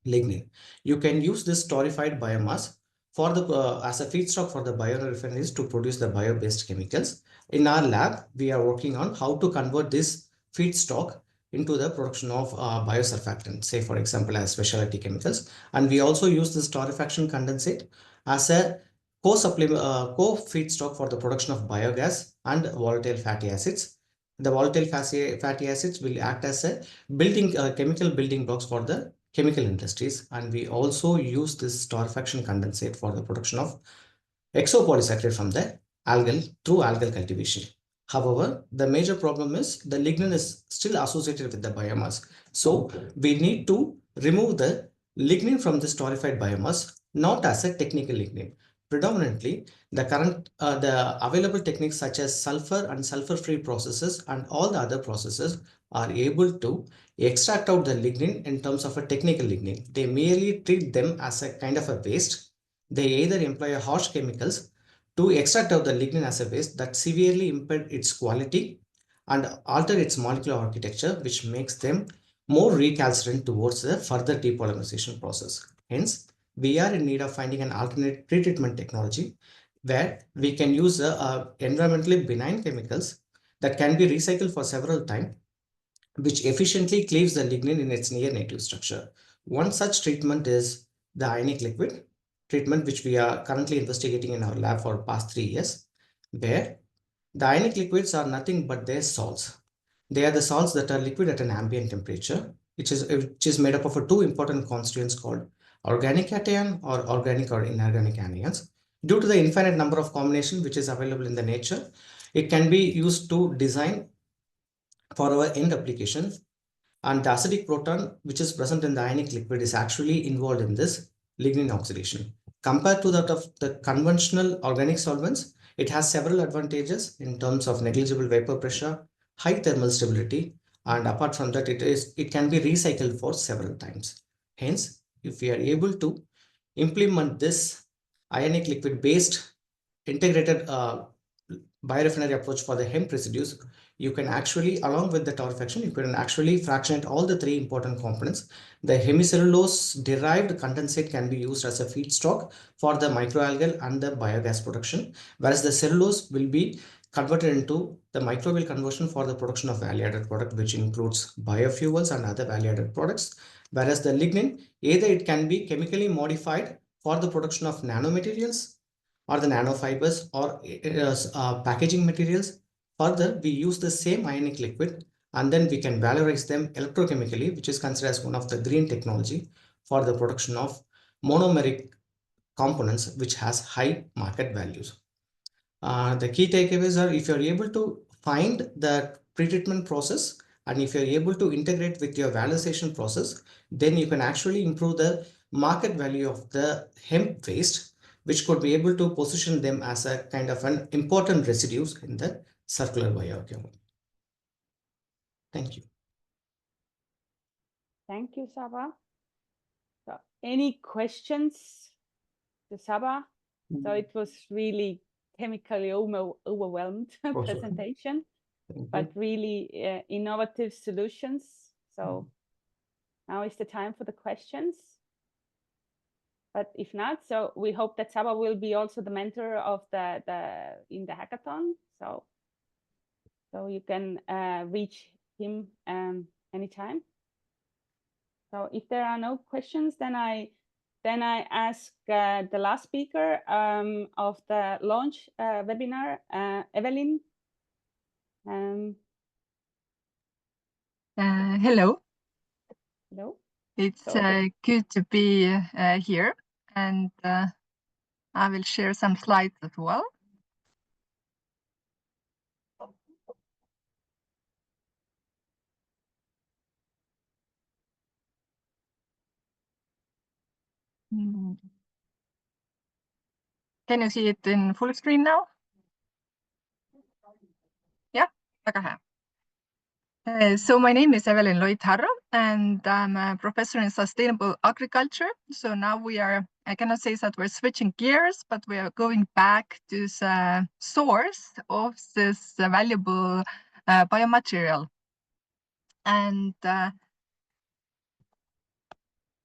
lignin. You can use this torrefied biomass for the as a feedstock for the biorefineries to produce the bio-based chemicals. In our lab, we are working on how to convert this feedstock into the production of biosurfactant, say for example as specialty chemicals. And we also use this torrefaction condensate as a co-feedstock for the production of biogas and volatile fatty acids. The volatile fatty acids will act as a chemical building blocks for the chemical industries. And we also use this torrefaction condensate for the production of exopolysaccharide from the through algal cultivation. However, the major problem is the lignin is still associated with the biomass. So we need to remove the lignin from this torrefied biomass, not as a technical lignin. Predominantly, the available techniques such as sulfur and sulfur-free processes and all the other processes are able to extract out the lignin in terms of a technical lignin. They merely treat them as a kind of a waste. They either employ harsh chemicals to extract out the lignin as a waste that severely impair its quality and alter its molecular architecture, which makes them more recalcitrant towards the further depolymerization process. Hence, we are in need of finding an alternate pretreatment technology where we can use environmentally benign chemicals that can be recycled for several times, which efficiently cleaves the lignin in its near native structure. One such treatment is the ionic liquid treatment, which we are currently investigating in our lab for past 3 years, where the ionic liquids are nothing but their salts. They are the salts that are liquid at an ambient temperature, which is made up of two important constituents called organic cation or organic or inorganic anions. Due to the infinite number of combinations which is available in the nature, it can be used to design for our end application. And the acidic proton, which is present in the ionic liquid, is actually involved in this lignin oxidation. Compared to that of the conventional organic solvents, it has several advantages in terms of negligible vapor pressure, high thermal stability, and apart from that, it can be recycled for several times. Hence, if we are able to implement this ionic liquid based integrated biorefinery approach for the hemp residues, you can actually, along with the torrefaction, you can actually fractionate all the three important components. The hemicellulose derived condensate can be used as a feedstock for the microalgal and the biogas production, whereas the cellulose will be converted into the microbial conversion for the production of value-added product, which includes biofuels and other value-added products. Whereas the lignin, either it can be chemically modified for the production of nanomaterials or the nanofibers or packaging materials. Further, we use the same ionic liquid and then we can valorize them electrochemically, which is considered as one of the green technology for the production of monomeric components, which has high market values. The key takeaways are, if you're able to find the pretreatment process and if you're able to integrate with your valorization process, then you can actually improve the market value of the hemp waste, which could be able to position them as a kind of an important residues in the circular bioeconomy. Thank you. Thank you, Saba. So, any questions to Saba? So it was really chemically overwhelmed presentation, but really innovative solutions. So now is the time for the questions. But if not, so we hope that Saba will be also the mentor of in the hackathon. So you can reach him anytime. So if there are no questions, then I ask the last speaker of the launch webinar, Evelyn. Hello. Hello. It's good to be here, and I will share some slides as well. Can you see it in full screen now? Yeah, väga hea. So my name is Evelyn Loit-Harro, and I'm a professor in sustainable agriculture. So now I cannot say that we're switching gears, but we are going back to the source of this valuable biomaterial. And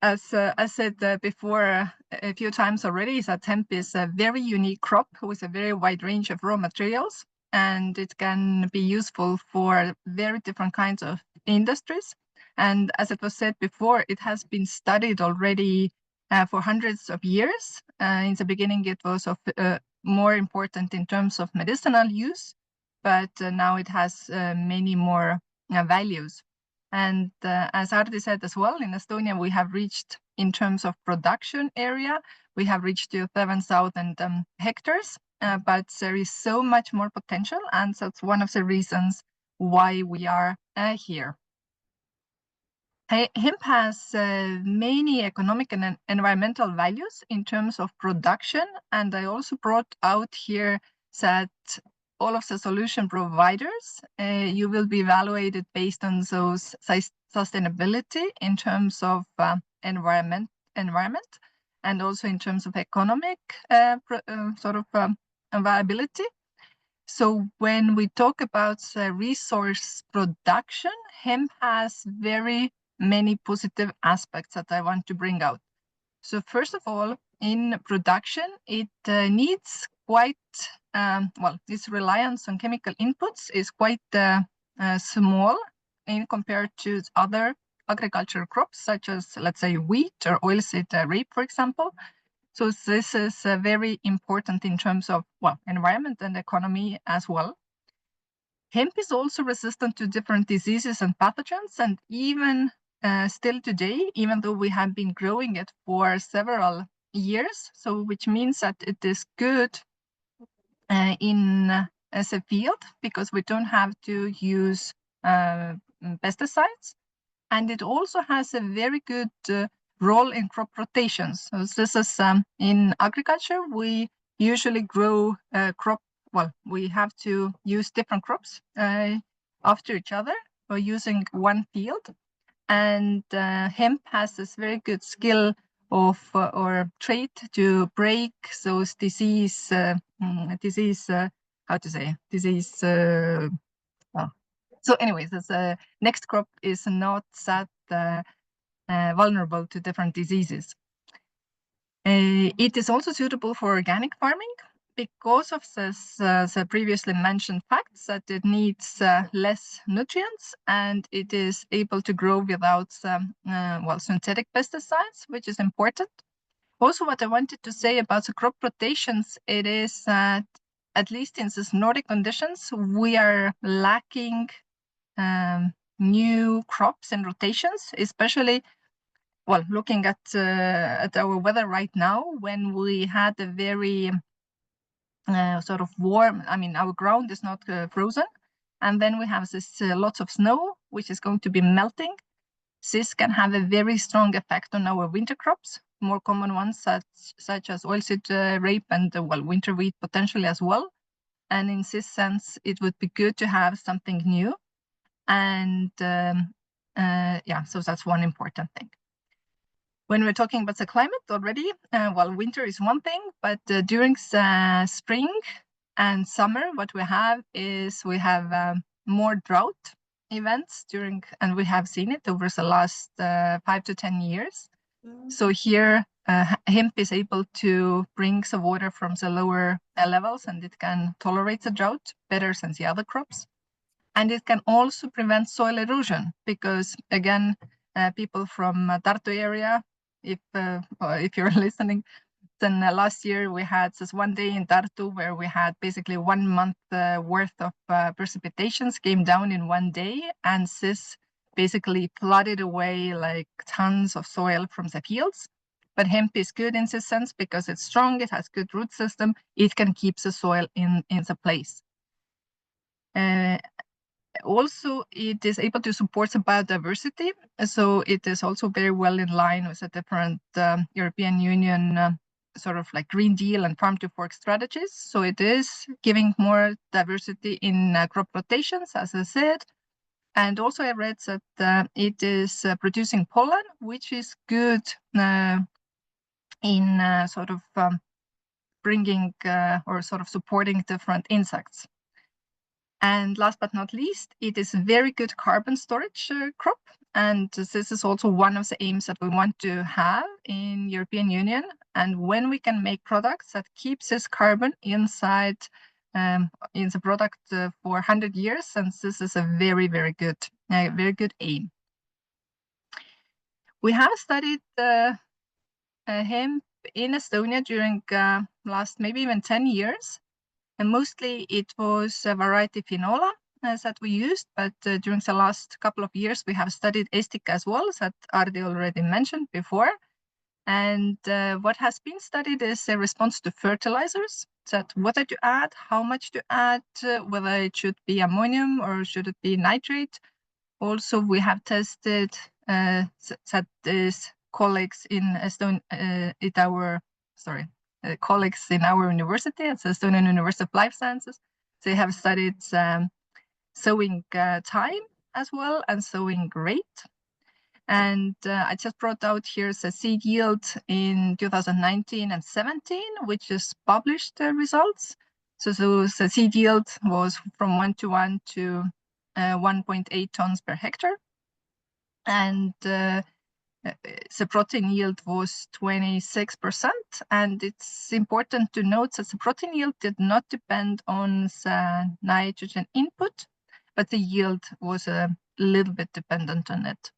as I said before a few times already, is that hemp is a very unique crop with a very wide range of raw materials, and it can be useful for very different kinds of industries. And as it was said before, it has been studied already for hundreds of years. In the beginning, it was more important in terms of medicinal use, but now it has many more values. And as Hardi said as well, in Estonia, we have reached, in terms of production area, we have reached to 7,000 hectares, but there is so much more potential. And that's one of the reasons why we are here. Hemp has many economic and environmental values in terms of production. And I also brought out here that all of the solution providers, you will be evaluated based on those sustainability in terms of environment, and also in terms of economic viability. So when we talk about resource production, hemp has very many positive aspects that I want to bring out. So first of all, in production, it needs quite, well, this reliance on chemical inputs is quite small in compared to other agricultural crops, such as, let's say, wheat or oilseed rape, for example. So this is very important in terms of, well, environment and economy as well. Hemp is also resistant to different diseases and pathogens, and even still today, even though we have been growing it for several years, so which means that it is good as a field because we don't have to use pesticides, and it also has a very good role in crop rotations. So this is in agriculture, we usually grow crop. Well, we have to use different crops after each other or using one field. And hemp has this very good skill of or trait to break those disease, how to say, disease. So anyways, this next crop is not that vulnerable to different diseases. It is also suitable for organic farming because of this, the previously mentioned facts that it needs less nutrients and it is able to grow without well, synthetic pesticides, which is important. Also, what I wanted to say about the crop rotations, it is that at least in these Nordic conditions, we are lacking new crops and rotations, especially, well, looking at our weather right now, when we had a very sort of warm, I mean, our ground is not frozen, and then we have this lots of snow, which is going to be melting. This can have a very strong effect on our winter crops, more common ones such as oilseed rape and, well, winter wheat potentially as well. And in this sense, it would be good to have something new. And yeah, so that's one important thing. When we're talking about the climate already, well, winter is one thing, but during the spring and summer, what we have is we have more drought events during, and we have seen it over the last 5 to 10 years. So here, hemp is able to bring the water from the lower levels, and it can tolerate the drought better than the other crops. And it can also prevent soil erosion because, again, people from Tartu area, if you're listening, then last year we had this one day in Tartu where we had basically 1 month worth of precipitations came down in one day, and this basically flooded away like tons of soil from the fields. But hemp is good in this sense because it's strong, it has good root system, it can keep the soil in the place. Also, it is able to support the biodiversity, so it is also very well in line with the different European Union sort of like Green Deal and farm to fork strategies. So it is giving more diversity in crop rotations, as I said. And also I read that it is producing pollen, which is good in sort of bringing or sort of supporting different insects. And last but not least, it is a very good carbon storage crop. And this is also one of the aims that we want to have in European Union. And when we can make products that keeps this carbon inside in the product for 100 years, and this is a very, very good aim. We have studied hemp in Estonia during last maybe even 10 years. And mostly it was a variety Finola that we used, but during the last couple of years, we have studied Estica as well, that Ardi already mentioned before. And what has been studied is a response to fertilizers, that what to add, how much to add, whether it should be ammonium or should it be nitrate. Also, we have tested that is colleagues in Estonia, colleagues in our university at the Estonian University of Life Sciences. They have studied sowing time as well and sowing rate. And I just brought out here the seed yield in 2019 and 17, which is published results. So the seed yield was from 1:1 to 1.8 tons per hectare. And the protein yield was 26%, and it's important to note that the protein yield did not depend on the nitrogen input, but the yield was a little bit dependent on it.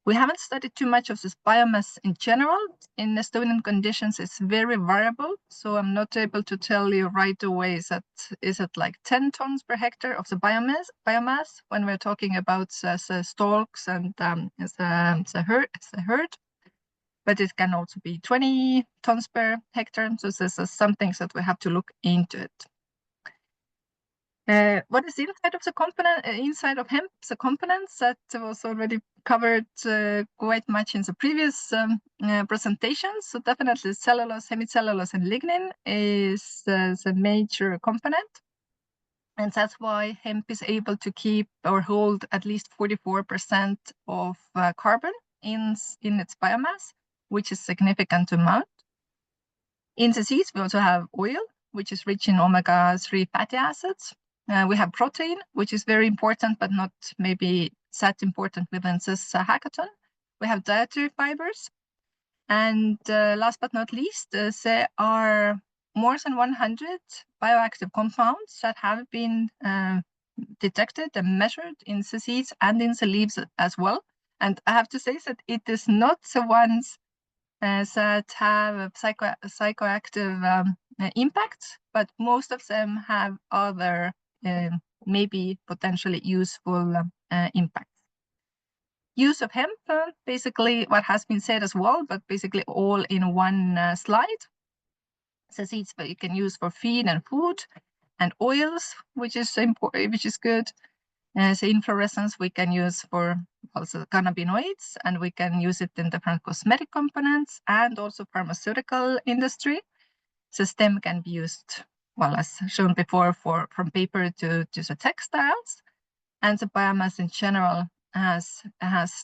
We haven't studied too much of this biomass in general. In Estonian conditions, it's very variable, so I'm not able to tell you right away that is it like 10 tons per hectare of the biomass when we're talking about the stalks and the hurd, but it can also be 20 tons per hectare. So this is some things that we have to look into it. What is inside of the component, inside of hemp, the components that was already covered quite much in the previous presentations. So definitely cellulose, hemicellulose, and lignin is the major component. And that's why hemp is able to keep or hold at least 44% of carbon in its biomass, which is a significant amount. In the seeds, we also have oil, which is rich in omega-3 fatty acids. We have protein, which is very important, but not maybe that important within this hackathon. We have dietary fibers. And last but not least, there are more than 100 bioactive compounds that have been detected and measured in the seeds and in the leaves as well. And I have to say that it is not the ones that have a psychoactive impact, but most of them have other maybe potentially useful impacts. Use of hemp, basically what has been said as well, but basically all in one slide. The seeds that you can use for feed and food, and oils, which is important, which is good. The inflorescence we can use for also cannabinoids, and we can use it in different cosmetic components and also pharmaceutical industry. The stem can be used, well, as shown before, from paper to the textiles, and the biomass in general has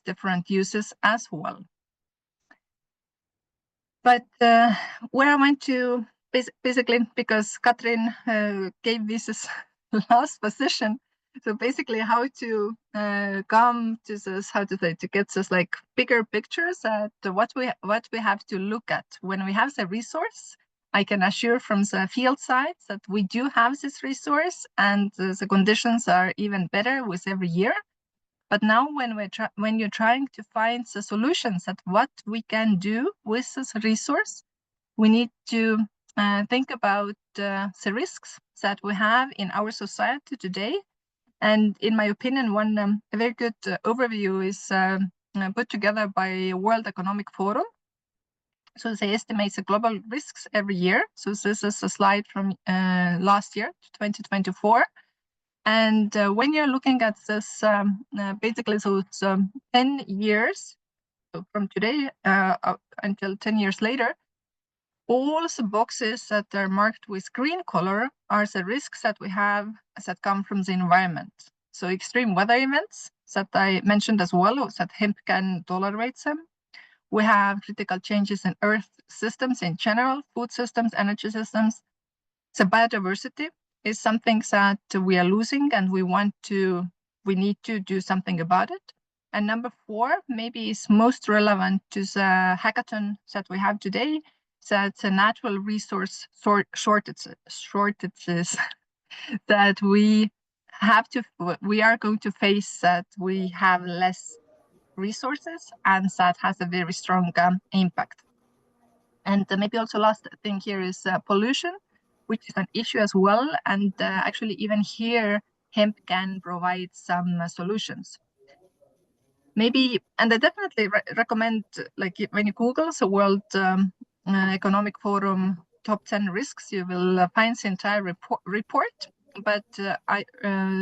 different uses as well. But where I went to, basically, because Katrin gave this last position, so basically how to come to this, how to say, to get this like bigger pictures at what we have to look at when we have the resource. I can assure from the field side that we do have this resource, and the conditions are even better with every year. But now when you're trying to find the solutions at what we can do with this resource, we need to think about the risks that we have in our society today. And in my opinion, one a very good overview is put together by World Economic Forum. So they estimate the global risks every year. So this is a slide from last year, 2024. And when you're looking at this, basically, so it's 10 years, so from today until 10 years later, all the boxes that are marked with green color are the risks that we have that come from the environment. So extreme weather events that I mentioned as well, that hemp can tolerate them. We have critical changes in earth systems in general, food systems, energy systems. The biodiversity is something that we are losing, and we need to do something about it. And number 4, maybe is most relevant to the hackathon that we have today, that's the natural resource shortages that we are going to face, that we have less resources, and that has a very strong impact. And maybe also last thing here is pollution, which is an issue as well. And actually, even here, hemp can provide some solutions. Maybe, and I definitely recommend, like when you Google the World Economic Forum top 10 risks, you will find the entire report. But I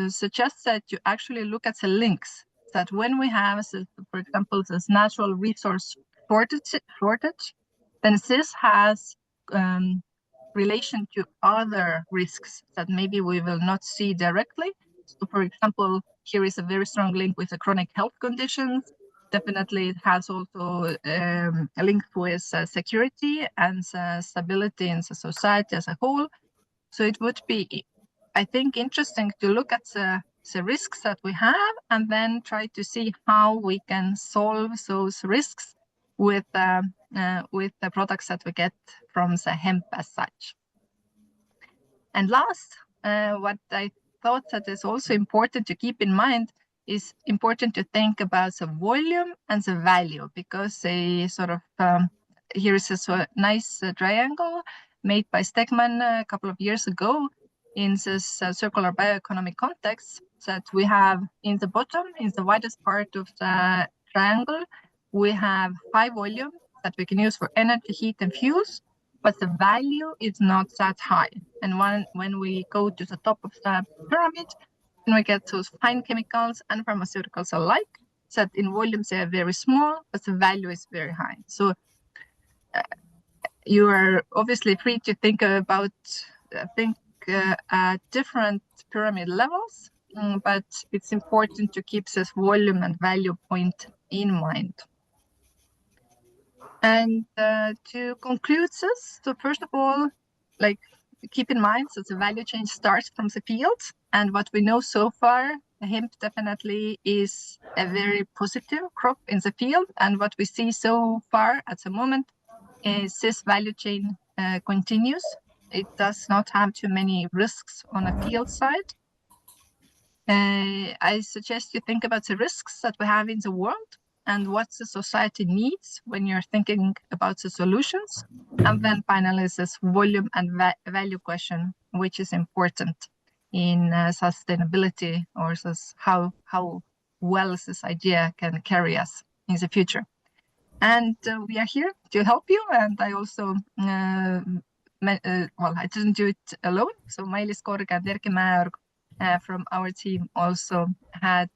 suggest that you actually look at the links, that when we have, for example, this natural resource shortage, then this has relation to other risks that maybe we will not see directly. So for example, here is a very strong link with the chronic health conditions. Definitely it has also a link with security and stability in the society as a whole. So it would be, I think, interesting to look at the the risks that we have, and then try to see how we can solve those risks with the products that we get from the hemp as such. And last, what I thought that is also important to keep in mind is important to think about the volume and the value, because they sort of here is a nice triangle made by Stegman a couple of years ago in this circular bioeconomy context, that we have in the bottom, in the widest part of the triangle, we have high volume that we can use for energy, heat, and fuels, but the value is not that high. And when we go to the top of the pyramid, then we get those fine chemicals and pharmaceuticals alike, that in volumes they are very small, but the value is very high. So you are obviously free to think about different pyramid levels, but it's important to keep this volume and value point in mind. And to conclude this, so first of all, like, keep in mind that the value chain starts from the field, and what we know so far, hemp definitely is a very positive crop in the field, and what we see so far at the moment is this value chain continues. It does not have too many risks on a field side. I suggest you think about the risks that we have in the world and what the society needs when you're thinking about the solutions. And then finally, this volume and value question, which is important in sustainability, or this how well this idea can carry us in the future. And we are here to help you. And I also, well, I didn't do it alone. So Mailis Korg and Erki Mäeorg from our team also had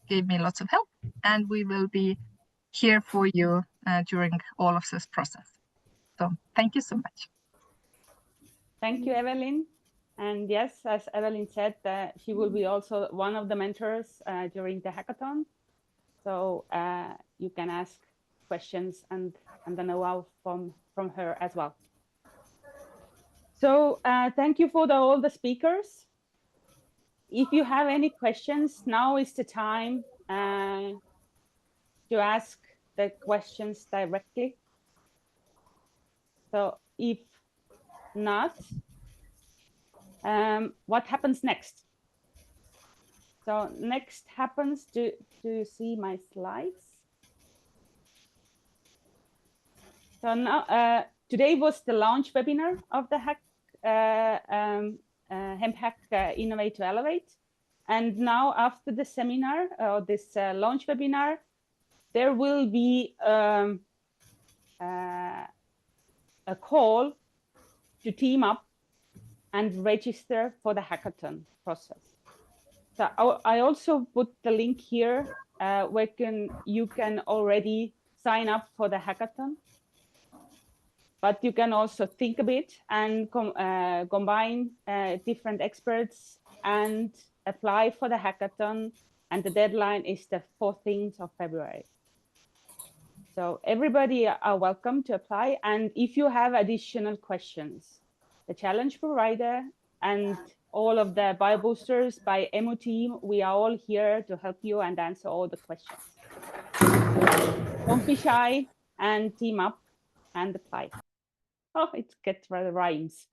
gave me lots of help, and we will be here for you during all of this process. So thank you so much. Thank you, Evelyn. And yes, as Evelyn said, she will be also one of the mentors during the hackathon. So you can ask questions and the know-how from her as well. So thank you for all the speakers. If you have any questions, now is the time to ask the questions directly. So if not, what happens next? So next happens to see my slides. So now today was the launch webinar of the Hemp Hack Innovate to Elevate. And now after the seminar, or this launch webinar, there will be a call to team up and register for the hackathon process. So I also put the link here where you can already sign up for the hackathon. But you can also think a bit and combine different experts and apply for the hackathon. And the deadline is the 14th of February. So everybody are welcome to apply. And if you have additional questions, the challenge provider and all of the BioBoosters by EMU team, we are all here to help you and answer all the questions. Don't be shy and team up and apply. Oh, it gets rather rhymes.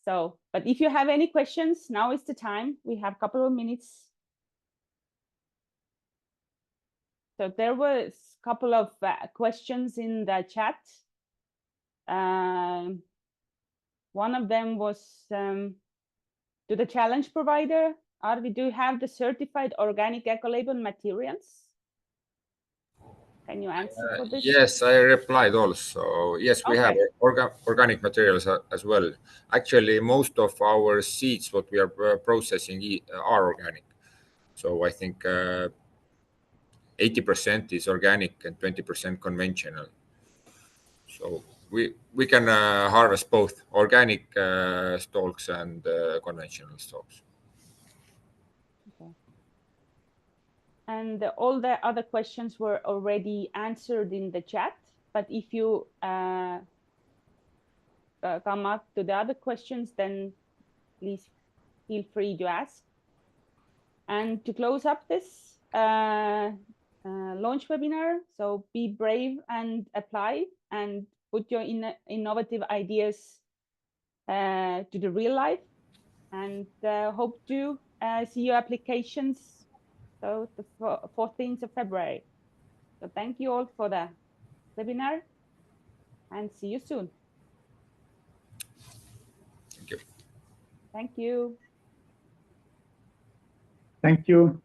So, but if you have any questions, now is the time. We have a couple of minutes. So there was a couple of questions in the chat. One of them was, to the challenge provider, do you have the certified organic eco-label materials? Can you answer for this? Yes, I replied also. Yes, we have organic materials as well. Actually, most of our seeds, what we are processing, are organic. So I think 80% is organic and 20% conventional. So we can harvest both organic stalks and conventional stalks. Okay. And all the other questions were already answered in the chat. But if you come up to the other questions, then please feel free to ask. And to close up this launch webinar, so be brave and apply and put your innovative ideas to the real life, and hope to see your applications so the 14th of February. So thank you all for the webinar and see you soon. Thank you. Thank you. Thank you.